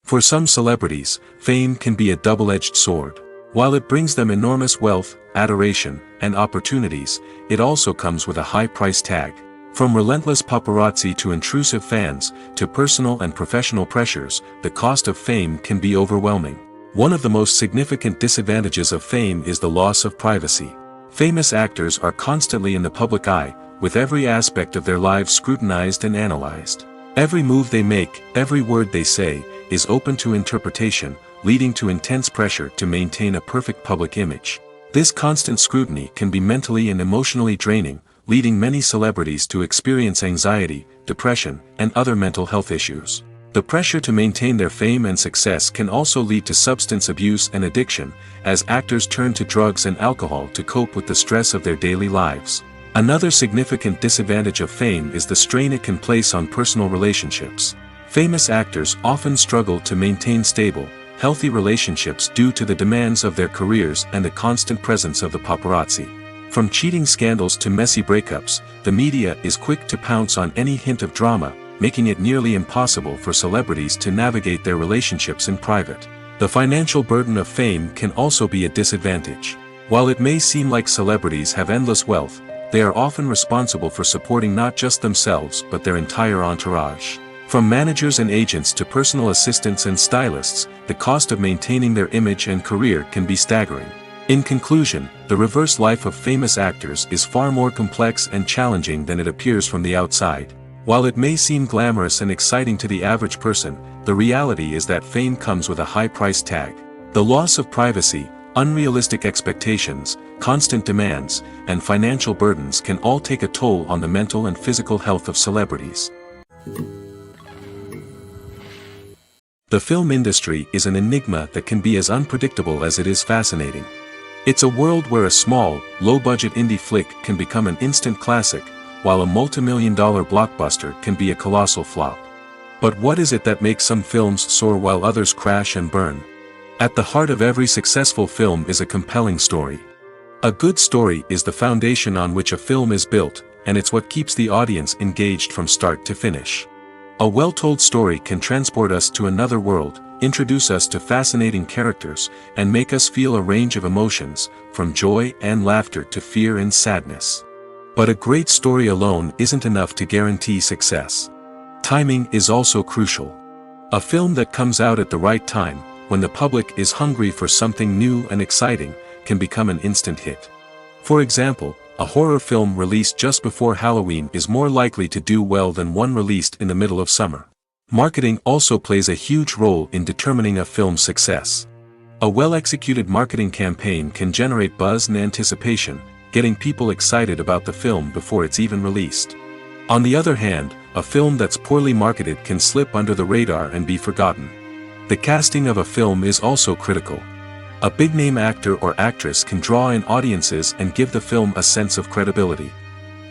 For some celebrities, fame can be a double-edged sword. While it brings them enormous wealth, adoration, and opportunities, it also comes with a high price tag. From relentless paparazzi to intrusive fans, to personal and professional pressures, the cost of fame can be overwhelming. One of the most significant disadvantages of fame is the loss of privacy. Famous actors are constantly in the public eye, with every aspect of their lives scrutinized and analyzed. Every move they make, every word they say, is open to interpretation, leading to intense pressure to maintain a perfect public image. This constant scrutiny can be mentally and emotionally draining, leading many celebrities to experience anxiety, depression, and other mental health issues. The pressure to maintain their fame and success can also lead to substance abuse and addiction, as actors turn to drugs and alcohol to cope with the stress of their daily lives. Another significant disadvantage of fame is the strain it can place on personal relationships. Famous actors often struggle to maintain stable, healthy relationships due to the demands of their careers and the constant presence of the paparazzi. From cheating scandals to messy breakups, the media is quick to pounce on any hint of drama, making it nearly impossible for celebrities to navigate their relationships in private. The financial burden of fame can also be a disadvantage. While it may seem like celebrities have endless wealth, they are often responsible for supporting not just themselves but their entire entourage. From managers and agents to personal assistants and stylists, the cost of maintaining their image and career can be staggering. In conclusion, the reverse life of famous actors is far more complex and challenging than it appears from the outside. While it may seem glamorous and exciting to the average person, the reality is that fame comes with a high price tag. The loss of privacy, unrealistic expectations, constant demands, and financial burdens can all take a toll on the mental and physical health of celebrities. The film industry is an enigma that can be as unpredictable as it is fascinating. It's a world where a small, low-budget indie flick can become an instant classic, while a multi-million-dollar blockbuster can be a colossal flop. But what is it that makes some films soar while others crash and burn? At the heart of every successful film is a compelling story. A good story is the foundation on which a film is built, and it's what keeps the audience engaged from start to finish. A well-told story can transport us to another world, introduce us to fascinating characters, and make us feel a range of emotions, from joy and laughter to fear and sadness. But a great story alone isn't enough to guarantee success. Timing is also crucial. A film that comes out at the right time, when the public is hungry for something new and exciting, can become an instant hit. For example, a horror film released just before Halloween is more likely to do well than one released in the middle of summer. Marketing also plays a huge role in determining a film's success. A well-executed marketing campaign can generate buzz and anticipation, getting people excited about the film before it's even released. On the other hand, a film that's poorly marketed can slip under the radar and be forgotten. The casting of a film is also critical. A big-name actor or actress can draw in audiences and give the film a sense of credibility.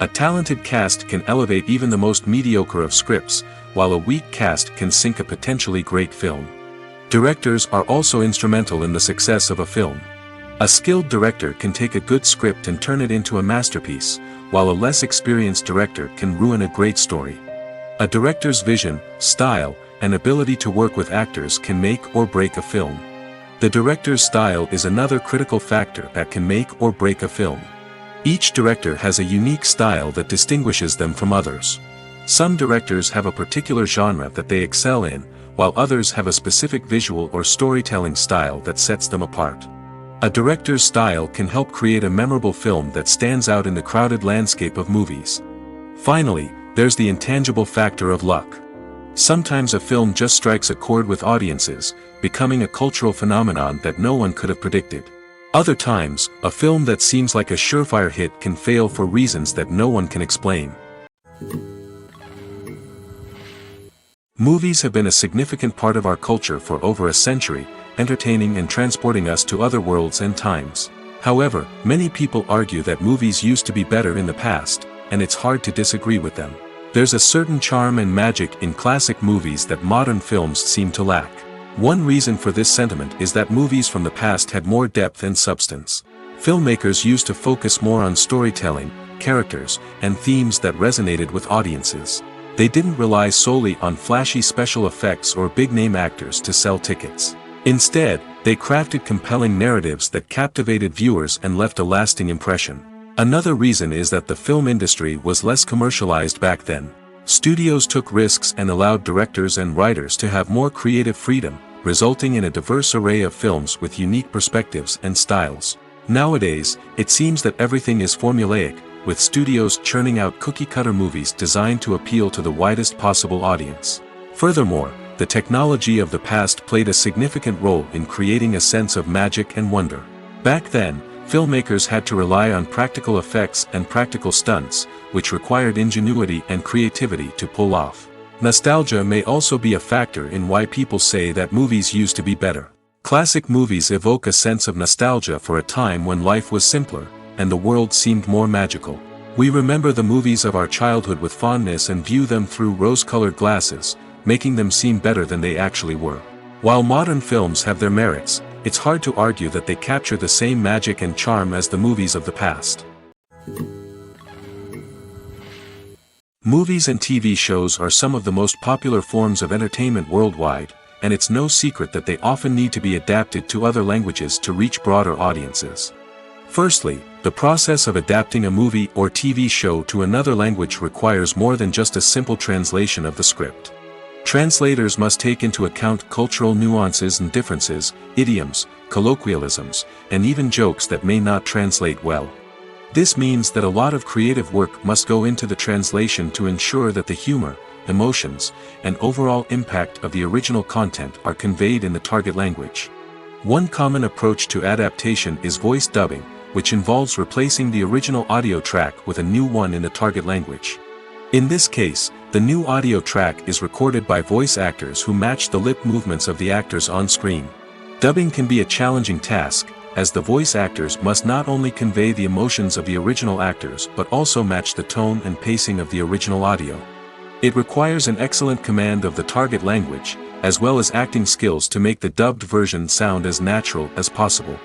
A talented cast can elevate even the most mediocre of scripts, while a weak cast can sink a potentially great film. Directors are also instrumental in the success of a film. A skilled director can take a good script and turn it into a masterpiece, while a less experienced director can ruin a great story. A director's vision, style, and ability to work with actors can make or break a film. The director's style is another critical factor that can make or break a film. Each director has a unique style that distinguishes them from others. Some directors have a particular genre that they excel in, while others have a specific visual or storytelling style that sets them apart. A director's style can help create a memorable film that stands out in the crowded landscape of movies. Finally, there's the intangible factor of luck. Sometimes a film just strikes a chord with audiences, becoming a cultural phenomenon that no one could have predicted. Other times, a film that seems like a surefire hit can fail for reasons that no one can explain. Movies have been a significant part of our culture for over a century, entertaining and transporting us to other worlds and times. However, many people argue that movies used to be better in the past, and it's hard to disagree with them. There's a certain charm and magic in classic movies that modern films seem to lack. One reason for this sentiment is that movies from the past had more depth and substance. Filmmakers used to focus more on storytelling, characters, and themes that resonated with audiences. They didn't rely solely on flashy special effects or big-name actors to sell tickets. Instead, they crafted compelling narratives that captivated viewers and left a lasting impression. Another reason is that the film industry was less commercialized back then. Studios took risks and allowed directors and writers to have more creative freedom, resulting in a diverse array of films with unique perspectives and styles. Nowadays, it seems that everything is formulaic, with studios churning out cookie-cutter movies designed to appeal to the widest possible audience. Furthermore, the technology of the past played a significant role in creating a sense of magic and wonder. Back then, filmmakers had to rely on practical effects and practical stunts, which required ingenuity and creativity to pull off. Nostalgia may also be a factor in why people say that movies used to be better. Classic movies evoke a sense of nostalgia for a time when life was simpler, and the world seemed more magical. We remember the movies of our childhood with fondness and view them through rose-colored glasses, making them seem better than they actually were. While modern films have their merits, it's hard to argue that they capture the same magic and charm as the movies of the past. Movies and TV shows are some of the most popular forms of entertainment worldwide, and it's no secret that they often need to be adapted to other languages to reach broader audiences. Firstly, the process of adapting a movie or TV show to another language requires more than just a simple translation of the script. Translators must take into account cultural nuances and differences, idioms, colloquialisms, and even jokes that may not translate well. This means that a lot of creative work must go into the translation to ensure that the humor, emotions, and overall impact of the original content are conveyed in the target language. One common approach to adaptation is voice dubbing, which involves replacing the original audio track with a new one in the target language. In this case, the new audio track is recorded by voice actors who match the lip movements of the actors on screen. Dubbing can be a challenging task, as the voice actors must not only convey the emotions of the original actors but also match the tone and pacing of the original audio. It requires an excellent command of the target language, as well as acting skills to make the dubbed version sound as natural as possible.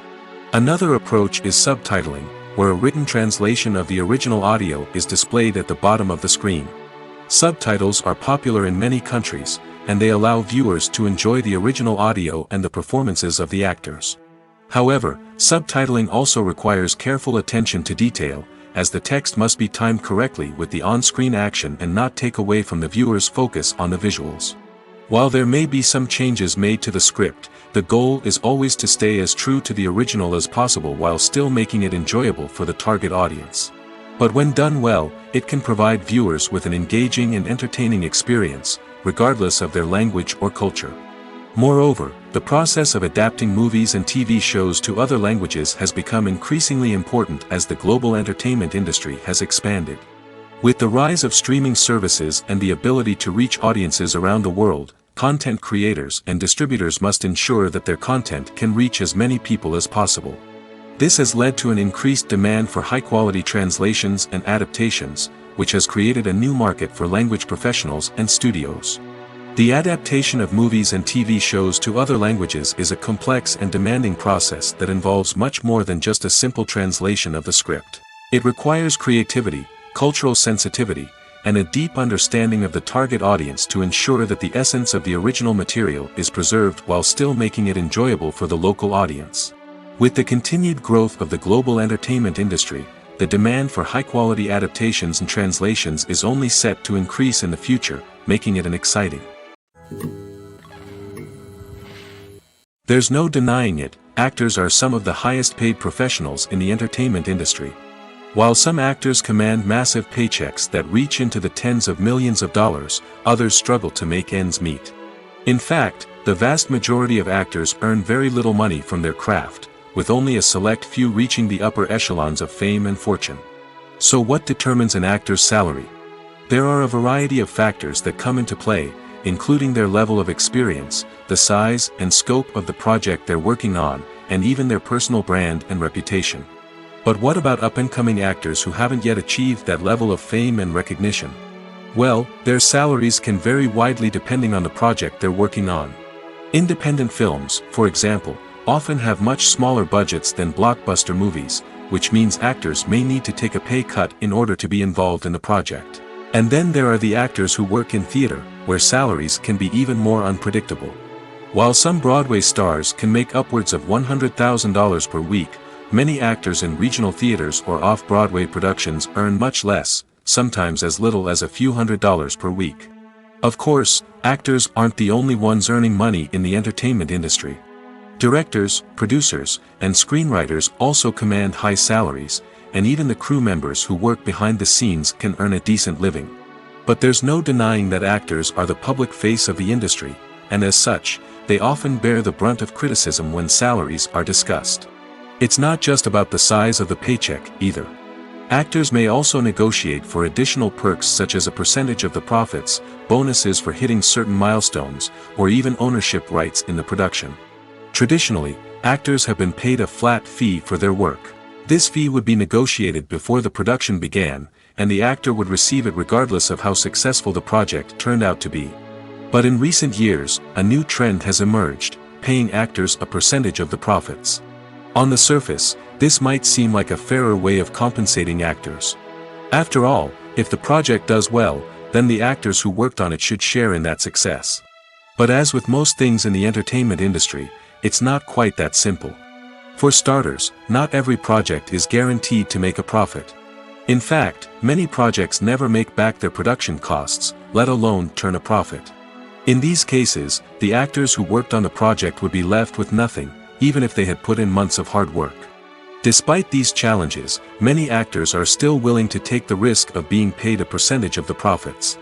Another approach is subtitling, where a written translation of the original audio is displayed at the bottom of the screen. Subtitles are popular in many countries, and they allow viewers to enjoy the original audio and the performances of the actors. However, subtitling also requires careful attention to detail, as the text must be timed correctly with the on-screen action and not take away from the viewer's focus on the visuals. While there may be some changes made to the script, the goal is always to stay as true to the original as possible while still making it enjoyable for the target audience. But when done well, it can provide viewers with an engaging and entertaining experience, regardless of their language or culture. Moreover, the process of adapting movies and TV shows to other languages has become increasingly important as the global entertainment industry has expanded. With the rise of streaming services and the ability to reach audiences around the world, content creators and distributors must ensure that their content can reach as many people as possible. This has led to an increased demand for high-quality translations and adaptations, which has created a new market for language professionals and studios. The adaptation of movies and TV shows to other languages is a complex and demanding process that involves much more than just a simple translation of the script. It requires creativity, cultural sensitivity, and a deep understanding of the target audience to ensure that the essence of the original material is preserved while still making it enjoyable for the local audience. With the continued growth of the global entertainment industry, the demand for high-quality adaptations and translations is only set to increase in the future, making it exciting. There's no denying it, actors are some of the highest-paid professionals in the entertainment industry. While some actors command massive paychecks that reach into the tens of millions of dollars, others struggle to make ends meet. In fact, the vast majority of actors earn very little money from their craft, with only a select few reaching the upper echelons of fame and fortune. So what determines an actor's salary? There are a variety of factors that come into play, including their level of experience, the size and scope of the project they're working on, and even their personal brand and reputation. But what about up-and-coming actors who haven't yet achieved that level of fame and recognition? Well, their salaries can vary widely depending on the project they're working on. Independent films, for example, often have much smaller budgets than blockbuster movies, which means actors may need to take a pay cut in order to be involved in the project. And then there are the actors who work in theater, where salaries can be even more unpredictable. While some Broadway stars can make upwards of $100,000 per week, many actors in regional theaters or off-Broadway productions earn much less, sometimes as little as a few $100s per week. Of course, actors aren't the only ones earning money in the entertainment industry. Directors, producers, and screenwriters also command high salaries, and even the crew members who work behind the scenes can earn a decent living. But there's no denying that actors are the public face of the industry, and as such, they often bear the brunt of criticism when salaries are discussed. It's not just about the size of the paycheck, either. Actors may also negotiate for additional perks such as a percentage of the profits, bonuses for hitting certain milestones, or even ownership rights in the production. Traditionally, actors have been paid a flat fee for their work. This fee would be negotiated before the production began, and the actor would receive it regardless of how successful the project turned out to be. But in recent years, a new trend has emerged, paying actors a percentage of the profits. On the surface, this might seem like a fairer way of compensating actors. After all, if the project does well, then the actors who worked on it should share in that success. But as with most things in the entertainment industry, it's not quite that simple. For starters, not every project is guaranteed to make a profit. In fact, many projects never make back their production costs, let alone turn a profit. In these cases, the actors who worked on the project would be left with nothing, even if they had put in months of hard work. Despite these challenges, many actors are still willing to take the risk of being paid a percentage of the profits.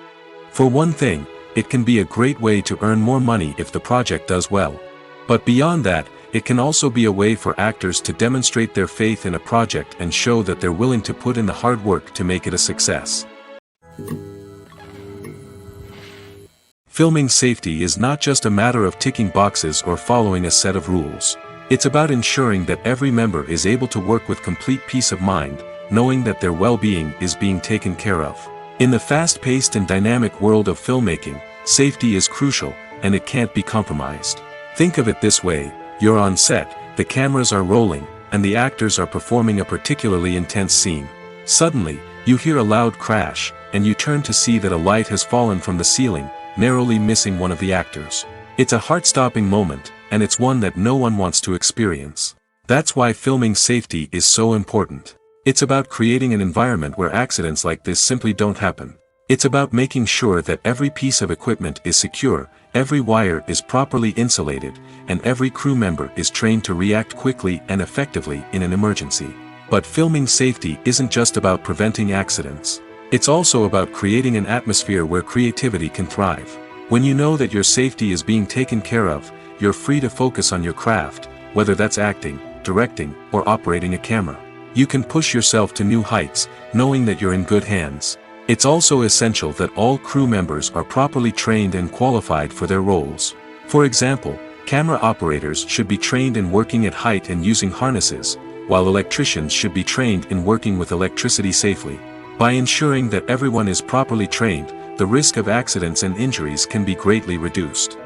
For one thing, it can be a great way to earn more money if the project does well. But beyond that, it can also be a way for actors to demonstrate their faith in a project and show that they're willing to put in the hard work to make it a success. Filming safety is not just a matter of ticking boxes or following a set of rules. It's about ensuring that every member is able to work with complete peace of mind, knowing that their well-being is being taken care of. In the fast-paced and dynamic world of filmmaking, safety is crucial, and it can't be compromised. Think of it this way: you're on set, the cameras are rolling, and the actors are performing a particularly intense scene. Suddenly, you hear a loud crash, and you turn to see that a light has fallen from the ceiling, narrowly missing one of the actors. It's a heart-stopping moment, and it's one that no one wants to experience. That's why filming safety is so important. It's about creating an environment where accidents like this simply don't happen. It's about making sure that every piece of equipment is secure, every wire is properly insulated, and every crew member is trained to react quickly and effectively in an emergency. But filming safety isn't just about preventing accidents. It's also about creating an atmosphere where creativity can thrive. When you know that your safety is being taken care of, you're free to focus on your craft, whether that's acting, directing, or operating a camera. You can push yourself to new heights, knowing that you're in good hands. It's also essential that all crew members are properly trained and qualified for their roles. For example, camera operators should be trained in working at height and using harnesses, while electricians should be trained in working with electricity safely. By ensuring that everyone is properly trained, the risk of accidents and injuries can be greatly reduced.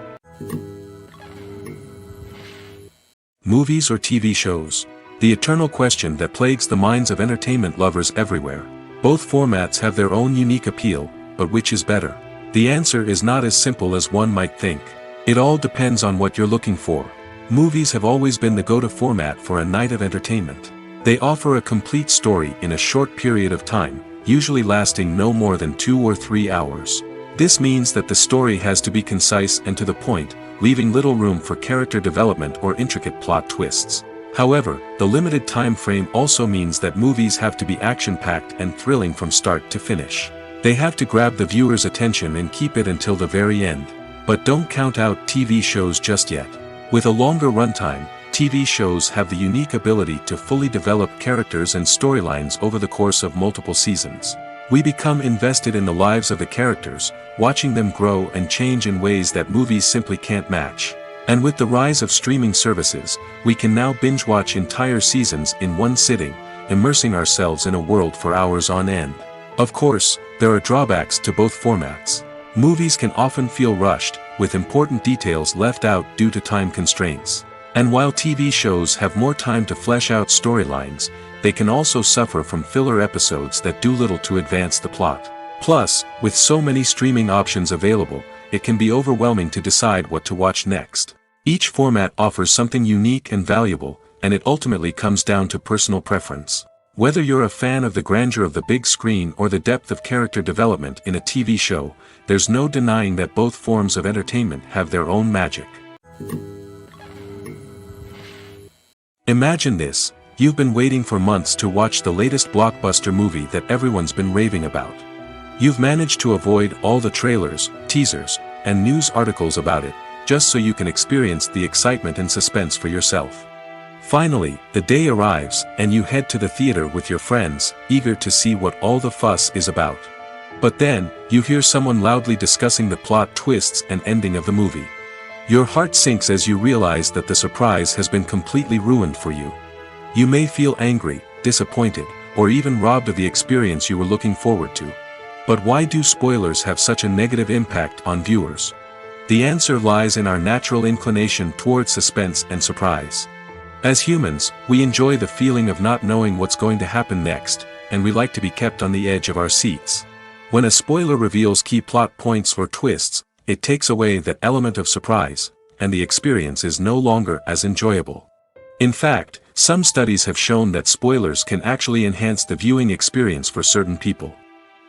Movies or TV shows? The eternal question that plagues the minds of entertainment lovers everywhere. Both formats have their own unique appeal, but which is better? The answer is not as simple as one might think. It all depends on what you're looking for. Movies have always been the go-to format for a night of entertainment. They offer a complete story in a short period of time, usually lasting no more than 2 or 3 hours. This means that the story has to be concise and to the point, leaving little room for character development or intricate plot twists. However, the limited time frame also means that movies have to be action-packed and thrilling from start to finish. They have to grab the viewer's attention and keep it until the very end. But don't count out TV shows just yet. With a longer runtime, TV shows have the unique ability to fully develop characters and storylines over the course of multiple seasons. We become invested in the lives of the characters, watching them grow and change in ways that movies simply can't match. And with the rise of streaming services, we can now binge-watch entire seasons in one sitting, immersing ourselves in a world for hours on end. Of course, there are drawbacks to both formats. Movies can often feel rushed, with important details left out due to time constraints. And while TV shows have more time to flesh out storylines, they can also suffer from filler episodes that do little to advance the plot. Plus, with so many streaming options available, it can be overwhelming to decide what to watch next. Each format offers something unique and valuable, and it ultimately comes down to personal preference. Whether you're a fan of the grandeur of the big screen or the depth of character development in a TV show, there's no denying that both forms of entertainment have their own magic. Imagine this: you've been waiting for months to watch the latest blockbuster movie that everyone's been raving about. You've managed to avoid all the trailers, teasers, and news articles about it, just so you can experience the excitement and suspense for yourself. Finally, the day arrives, and you head to the theater with your friends, eager to see what all the fuss is about. But then, you hear someone loudly discussing the plot twists and ending of the movie. Your heart sinks as you realize that the surprise has been completely ruined for you. You may feel angry, disappointed, or even robbed of the experience you were looking forward to. But why do spoilers have such a negative impact on viewers? The answer lies in our natural inclination toward suspense and surprise. As humans, we enjoy the feeling of not knowing what's going to happen next, and we like to be kept on the edge of our seats. When a spoiler reveals key plot points or twists, it takes away that element of surprise, and the experience is no longer as enjoyable. In fact, some studies have shown that spoilers can actually enhance the viewing experience for certain people.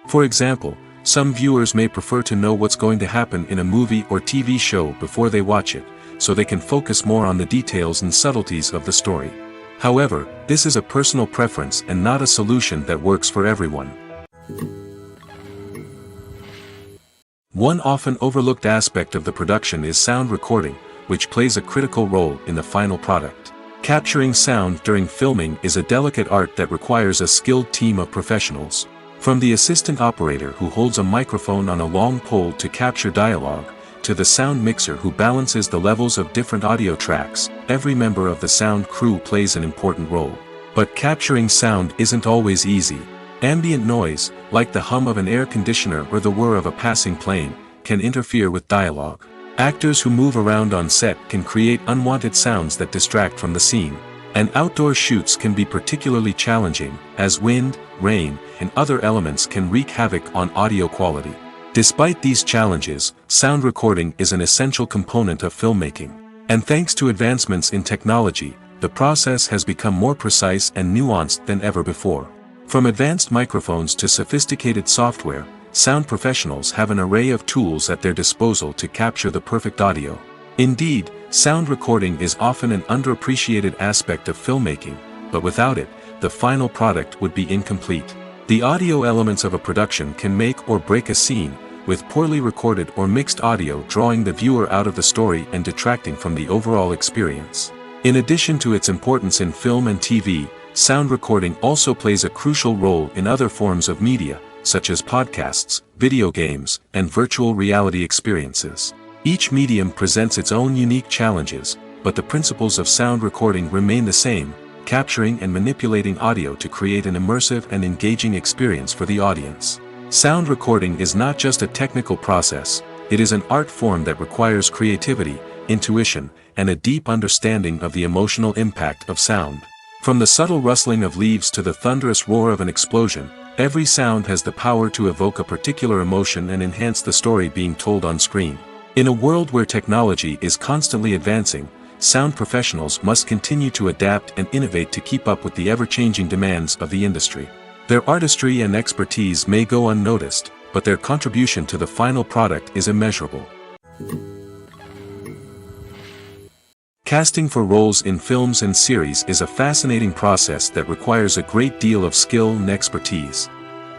For example, some viewers may prefer to know what's going to happen in a movie or TV show before they watch it, so they can focus more on the details and subtleties of the story. However, this is a personal preference and not a solution that works for everyone. One often overlooked aspect of the production is sound recording, which plays a critical role in the final product. Capturing sound during filming is a delicate art that requires a skilled team of professionals. From the assistant operator who holds a microphone on a long pole to capture dialogue, to the sound mixer who balances the levels of different audio tracks, every member of the sound crew plays an important role. But capturing sound isn't always easy. Ambient noise, like the hum of an air conditioner or the whir of a passing plane, can interfere with dialogue. Actors who move around on set can create unwanted sounds that distract from the scene. And outdoor shoots can be particularly challenging, as wind, rain, and other elements can wreak havoc on audio quality. Despite these challenges, sound recording is an essential component of filmmaking. And thanks to advancements in technology, the process has become more precise and nuanced than ever before. From advanced microphones to sophisticated software, sound professionals have an array of tools at their disposal to capture the perfect audio. Indeed, sound recording is often an underappreciated aspect of filmmaking, but without it, the final product would be incomplete. The audio elements of a production can make or break a scene, with poorly recorded or mixed audio drawing the viewer out of the story and detracting from the overall experience. In addition to its importance in film and TV, sound recording also plays a crucial role in other forms of media, such as podcasts, video games, and virtual reality experiences. Each medium presents its own unique challenges, but the principles of sound recording remain the same: capturing and manipulating audio to create an immersive and engaging experience for the audience. Sound recording is not just a technical process, it is an art form that requires creativity, intuition, and a deep understanding of the emotional impact of sound. From the subtle rustling of leaves to the thunderous roar of an explosion, every sound has the power to evoke a particular emotion and enhance the story being told on screen. In a world where technology is constantly advancing, sound professionals must continue to adapt and innovate to keep up with the ever-changing demands of the industry. Their artistry and expertise may go unnoticed, but their contribution to the final product is immeasurable. Casting for roles in films and series is a fascinating process that requires a great deal of skill and expertise.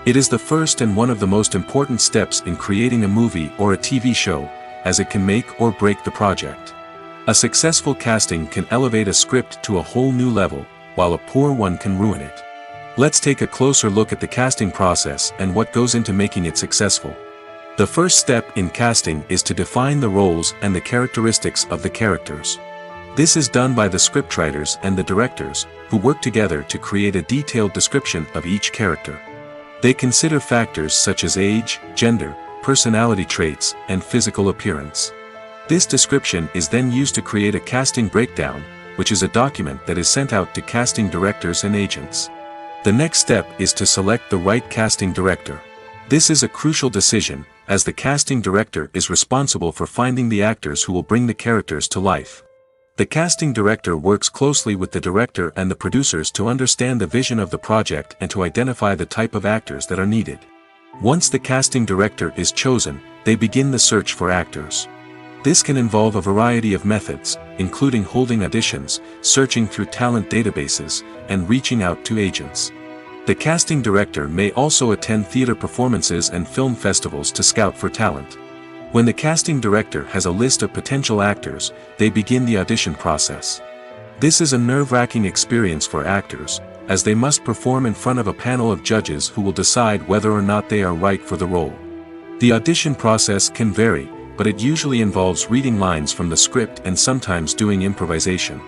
It is the first and one of the most important steps in creating a movie or a TV show, as it can make or break the project. A successful casting can elevate a script to a whole new level, while a poor one can ruin it. Let's take a closer look at the casting process and what goes into making it successful. The first step in casting is to define the roles and the characteristics of the characters. This is done by the scriptwriters and the directors, who work together to create a detailed description of each character. They consider factors such as age, gender, personality traits, and physical appearance. This description is then used to create a casting breakdown, which is a document that is sent out to casting directors and agents. The next step is to select the right casting director. This is a crucial decision, as the casting director is responsible for finding the actors who will bring the characters to life. The casting director works closely with the director and the producers to understand the vision of the project and to identify the type of actors that are needed. Once the casting director is chosen, they begin the search for actors. This can involve a variety of methods, including holding auditions, searching through talent databases, and reaching out to agents. The casting director may also attend theater performances and film festivals to scout for talent. When the casting director has a list of potential actors, they begin the audition process. This is a nerve-wracking experience for actors, as they must perform in front of a panel of judges who will decide whether or not they are right for the role. The audition process can vary, but it usually involves reading lines from the script and sometimes doing improvisation.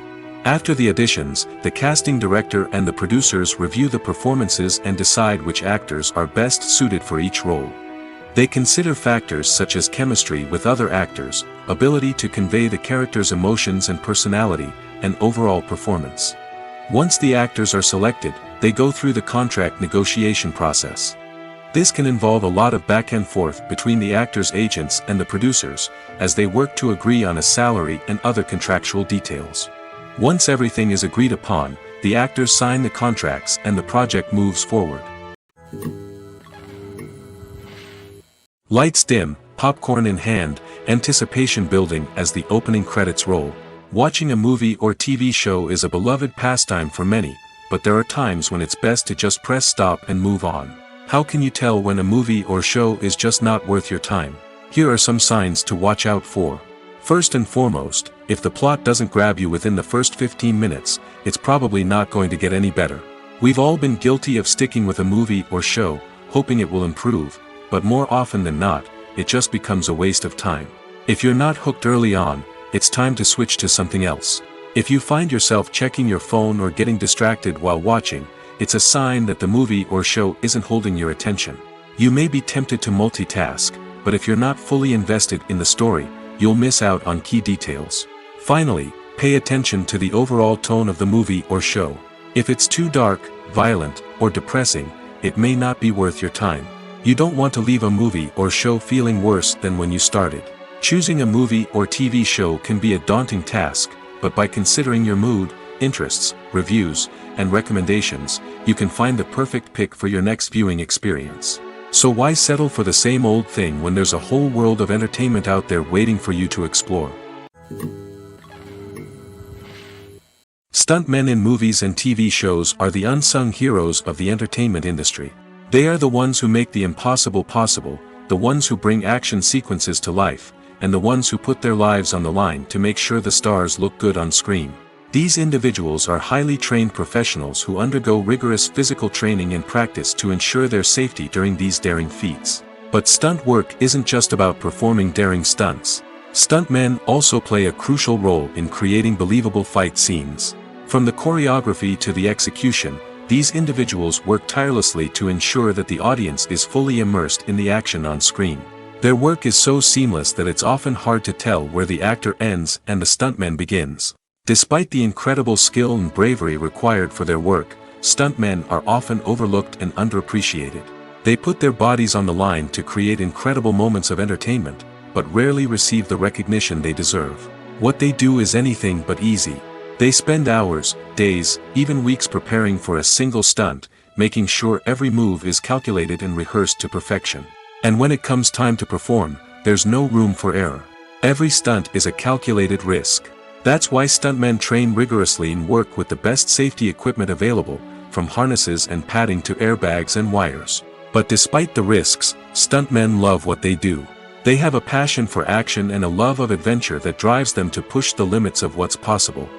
After the auditions, the casting director and the producers review the performances and decide which actors are best suited for each role. They consider factors such as chemistry with other actors, ability to convey the character's emotions and personality, and overall performance. Once the actors are selected, they go through the contract negotiation process. This can involve a lot of back and forth between the actors' agents and the producers, as they work to agree on a salary and other contractual details. Once everything is agreed upon, the actors sign the contracts and the project moves forward. Lights dim, popcorn in hand, anticipation building as the opening credits roll. Watching a movie or TV show is a beloved pastime for many, but there are times when it's best to just press stop and move on. How can you tell when a movie or show is just not worth your time? Here are some signs to watch out for. First and foremost, if the plot doesn't grab you within the first 15 minutes, it's probably not going to get any better. We've all been guilty of sticking with a movie or show, hoping it will improve, but more often than not, it just becomes a waste of time. If you're not hooked early on, it's time to switch to something else. If you find yourself checking your phone or getting distracted while watching, it's a sign that the movie or show isn't holding your attention. You may be tempted to multitask, but if you're not fully invested in the story, you'll miss out on key details. Finally, pay attention to the overall tone of the movie or show. If it's too dark, violent, or depressing, it may not be worth your time. You don't want to leave a movie or show feeling worse than when you started. Choosing a movie or TV show can be a daunting task, but by considering your mood, interests, reviews, and recommendations, you can find the perfect pick for your next viewing experience. So why settle for the same old thing when there's a whole world of entertainment out there waiting for you to explore? Stuntmen in movies and TV shows are the unsung heroes of the entertainment industry. They are the ones who make the impossible possible, the ones who bring action sequences to life, and the ones who put their lives on the line to make sure the stars look good on screen. These individuals are highly trained professionals who undergo rigorous physical training and practice to ensure their safety during these daring feats. But stunt work isn't just about performing daring stunts. Stuntmen also play a crucial role in creating believable fight scenes. From the choreography to the execution, these individuals work tirelessly to ensure that the audience is fully immersed in the action on screen. Their work is so seamless that it's often hard to tell where the actor ends and the stuntman begins. Despite the incredible skill and bravery required for their work, stuntmen are often overlooked and underappreciated. They put their bodies on the line to create incredible moments of entertainment, but rarely receive the recognition they deserve. What they do is anything but easy. They spend hours, days, even weeks preparing for a single stunt, making sure every move is calculated and rehearsed to perfection. And when it comes time to perform, there's no room for error. Every stunt is a calculated risk. That's why stuntmen train rigorously and work with the best safety equipment available, from harnesses and padding to airbags and wires. But despite the risks, stuntmen love what they do. They have a passion for action and a love of adventure that drives them to push the limits of what's possible.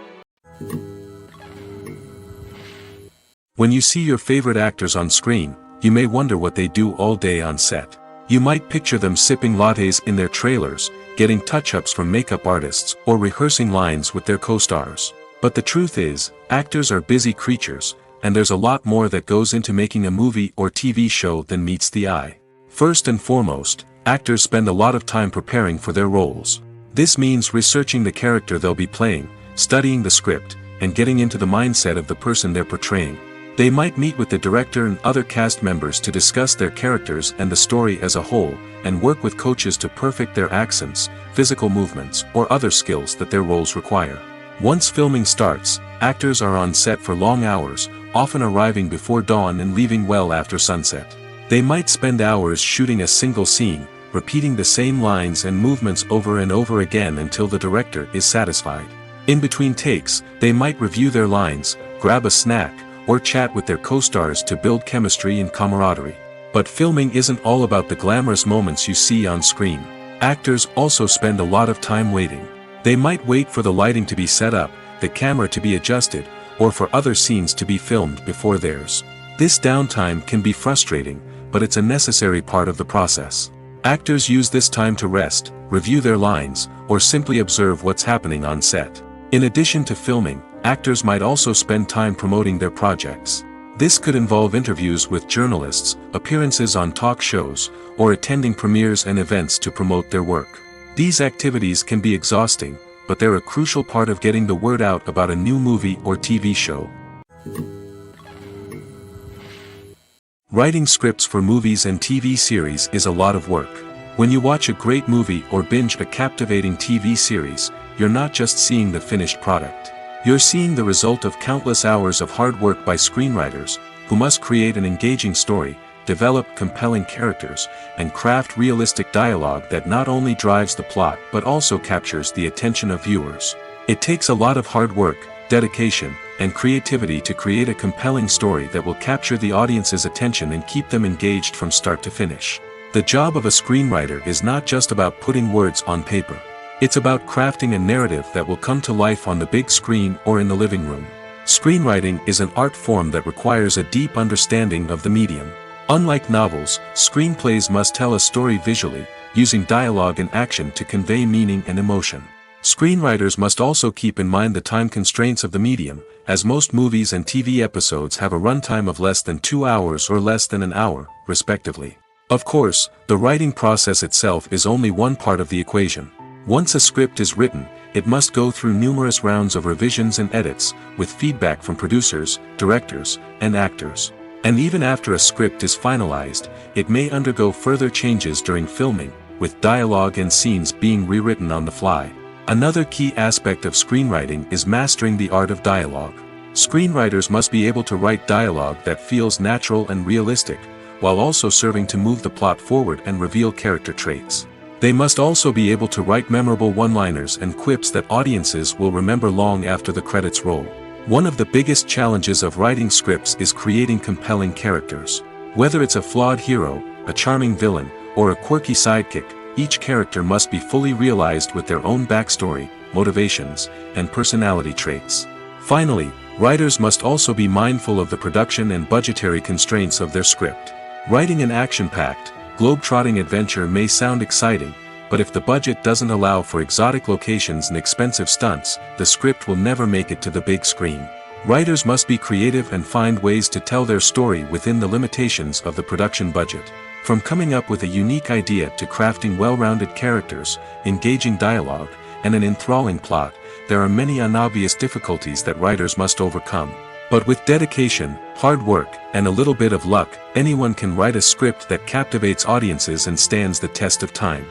When you see your favorite actors on screen, you may wonder what they do all day on set. You might picture them sipping lattes in their trailers, getting touch-ups from makeup artists, or rehearsing lines with their co-stars. But the truth is, actors are busy creatures, and there's a lot more that goes into making a movie or TV show than meets the eye. First and foremost, actors spend a lot of time preparing for their roles. This means researching the character they'll be playing, studying the script, and getting into the mindset of the person they're portraying. They might meet with the director and other cast members to discuss their characters and the story as a whole, and work with coaches to perfect their accents, physical movements, or other skills that their roles require. Once filming starts, actors are on set for long hours, often arriving before dawn and leaving well after sunset. They might spend hours shooting a single scene, repeating the same lines and movements over and over again until the director is satisfied. In between takes, they might review their lines, grab a snack, or chat with their co-stars to build chemistry and camaraderie. But filming isn't all about the glamorous moments you see on screen. Actors also spend a lot of time waiting. They might wait for the lighting to be set up, the camera to be adjusted, or for other scenes to be filmed before theirs. This downtime can be frustrating, but it's a necessary part of the process. Actors use this time to rest, review their lines, or simply observe what's happening on set. In addition to filming, actors might also spend time promoting their projects. This could involve interviews with journalists, appearances on talk shows, or attending premieres and events to promote their work. These activities can be exhausting, but they're a crucial part of getting the word out about a new movie or TV show. Writing scripts for movies and TV series is a lot of work. When you watch a great movie or binge a captivating TV series, you're not just seeing the finished product. You're seeing the result of countless hours of hard work by screenwriters, who must create an engaging story, develop compelling characters, and craft realistic dialogue that not only drives the plot but also captures the attention of viewers. It takes a lot of hard work, dedication, and creativity to create a compelling story that will capture the audience's attention and keep them engaged from start to finish. The job of a screenwriter is not just about putting words on paper. It's about crafting a narrative that will come to life on the big screen or in the living room. Screenwriting is an art form that requires a deep understanding of the medium. Unlike novels, screenplays must tell a story visually, using dialogue and action to convey meaning and emotion. Screenwriters must also keep in mind the time constraints of the medium, as most movies and TV episodes have a runtime of less than 2 hours or less than an hour, respectively. Of course, the writing process itself is only one part of the equation. Once a script is written, it must go through numerous rounds of revisions and edits, with feedback from producers, directors, and actors. And even after a script is finalized, it may undergo further changes during filming, with dialogue and scenes being rewritten on the fly. Another key aspect of screenwriting is mastering the art of dialogue. Screenwriters must be able to write dialogue that feels natural and realistic, while also serving to move the plot forward and reveal character traits. They must also be able to write memorable one-liners and quips that audiences will remember long after the credits roll. One of the biggest challenges of writing scripts is creating compelling characters. Whether it's a flawed hero, a charming villain, or a quirky sidekick, each character must be fully realized with their own backstory, motivations, and personality traits. Finally, writers must also be mindful of the production and budgetary constraints of their script. Writing an action-packed, globe-trotting adventure may sound exciting, but if the budget doesn't allow for exotic locations and expensive stunts, the script will never make it to the big screen. Writers must be creative and find ways to tell their story within the limitations of the production budget. From coming up with a unique idea to crafting well-rounded characters, engaging dialogue, and an enthralling plot, there are many unobvious difficulties that writers must overcome. But with dedication, hard work, and a little bit of luck, anyone can write a script that captivates audiences and stands the test of time.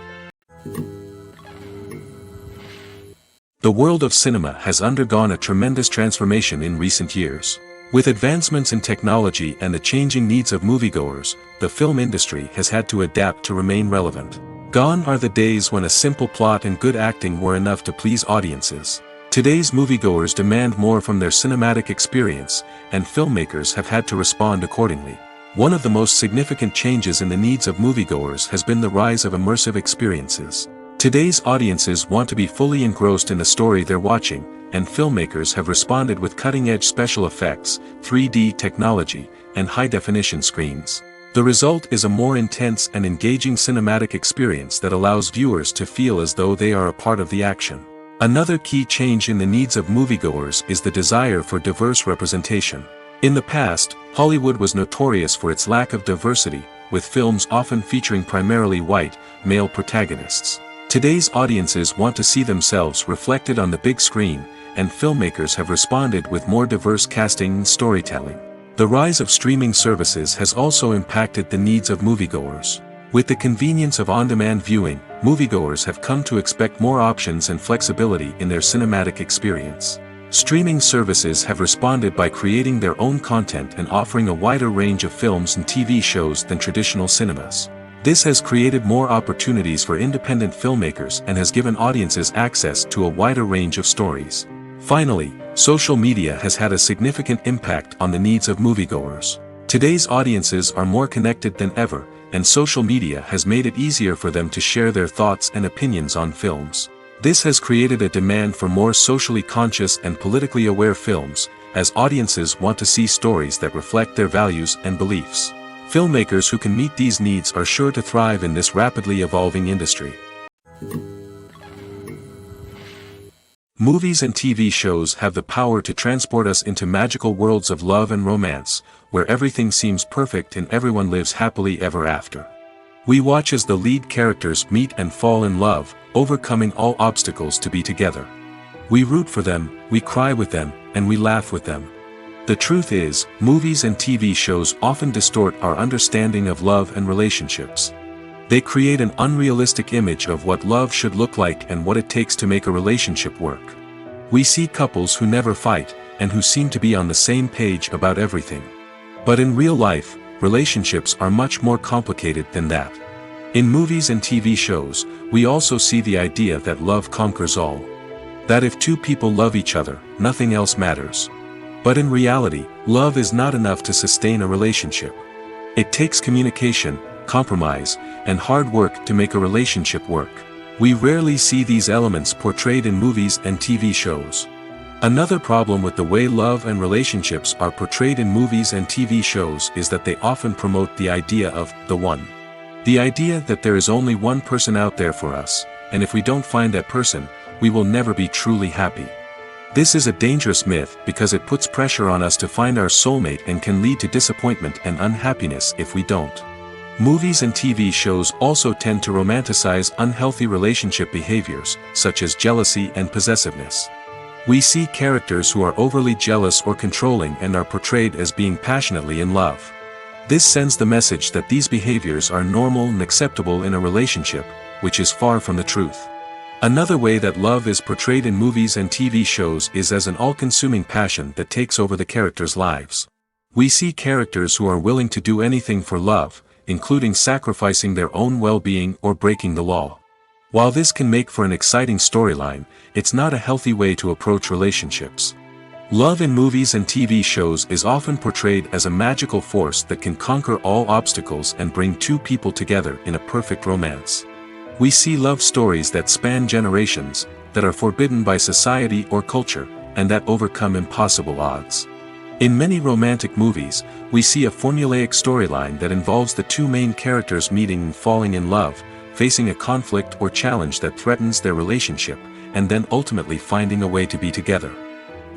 The world of cinema has undergone a tremendous transformation in recent years. With advancements in technology and the changing needs of moviegoers, the film industry has had to adapt to remain relevant. Gone are the days when a simple plot and good acting were enough to please audiences. Today's moviegoers demand more from their cinematic experience, and filmmakers have had to respond accordingly. One of the most significant changes in the needs of moviegoers has been the rise of immersive experiences. Today's audiences want to be fully engrossed in the story they're watching, and filmmakers have responded with cutting-edge special effects, 3D technology, and high-definition screens. The result is a more intense and engaging cinematic experience that allows viewers to feel as though they are a part of the action. Another key change in the needs of moviegoers is the desire for diverse representation. In the past, Hollywood was notorious for its lack of diversity, with films often featuring primarily white, male protagonists. Today's audiences want to see themselves reflected on the big screen, and filmmakers have responded with more diverse casting and storytelling. The rise of streaming services has also impacted the needs of moviegoers. With the convenience of on-demand viewing, moviegoers have come to expect more options and flexibility in their cinematic experience. Streaming services have responded by creating their own content and offering a wider range of films and TV shows than traditional cinemas. This has created more opportunities for independent filmmakers and has given audiences access to a wider range of stories. Finally, social media has had a significant impact on the needs of moviegoers. Today's audiences are more connected than ever, and social media has made it easier for them to share their thoughts and opinions on films. This has created a demand for more socially conscious and politically aware films, as audiences want to see stories that reflect their values and beliefs. Filmmakers who can meet these needs are sure to thrive in this rapidly evolving industry. Movies and TV shows have the power to transport us into magical worlds of love and romance, where everything seems perfect and everyone lives happily ever after. We watch as the lead characters meet and fall in love, overcoming all obstacles to be together. We root for them, we cry with them, and we laugh with them. The truth is, movies and TV shows often distort our understanding of love and relationships. They create an unrealistic image of what love should look like and what it takes to make a relationship work. We see couples who never fight, and who seem to be on the same page about everything. But in real life, relationships are much more complicated than that. In movies and TV shows, we also see the idea that love conquers all. That if two people love each other, nothing else matters. But in reality, love is not enough to sustain a relationship. It takes communication, compromise, and hard work to make a relationship work. We rarely see these elements portrayed in movies and TV shows. Another problem with the way love and relationships are portrayed in movies and TV shows is that they often promote the idea of the one. The idea that there is only one person out there for us, and if we don't find that person, we will never be truly happy. This is a dangerous myth because it puts pressure on us to find our soulmate and can lead to disappointment and unhappiness if we don't. Movies and TV shows also tend to romanticize unhealthy relationship behaviors, such as jealousy and possessiveness. We see characters who are overly jealous or controlling and are portrayed as being passionately in love. This sends the message that these behaviors are normal and acceptable in a relationship, which is far from the truth. Another way that love is portrayed in movies and TV shows is as an all-consuming passion that takes over the characters' lives. We see characters who are willing to do anything for love, including sacrificing their own well-being or breaking the law. While this can make for an exciting storyline, it's not a healthy way to approach relationships. Love in movies and TV shows is often portrayed as a magical force that can conquer all obstacles and bring two people together in a perfect romance. We see love stories that span generations, that are forbidden by society or culture, and that overcome impossible odds. In many romantic movies, we see a formulaic storyline that involves the two main characters meeting and falling in love, facing a conflict or challenge that threatens their relationship, and then ultimately finding a way to be together.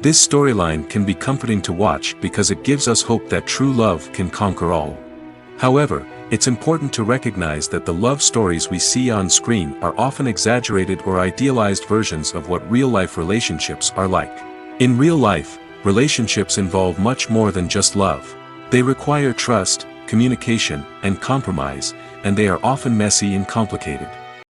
This storyline can be comforting to watch because it gives us hope that true love can conquer all. However, it's important to recognize that the love stories we see on screen are often exaggerated or idealized versions of what real-life relationships are like. In real life, relationships involve much more than just love. They require trust, communication, and compromise, and they are often messy and complicated.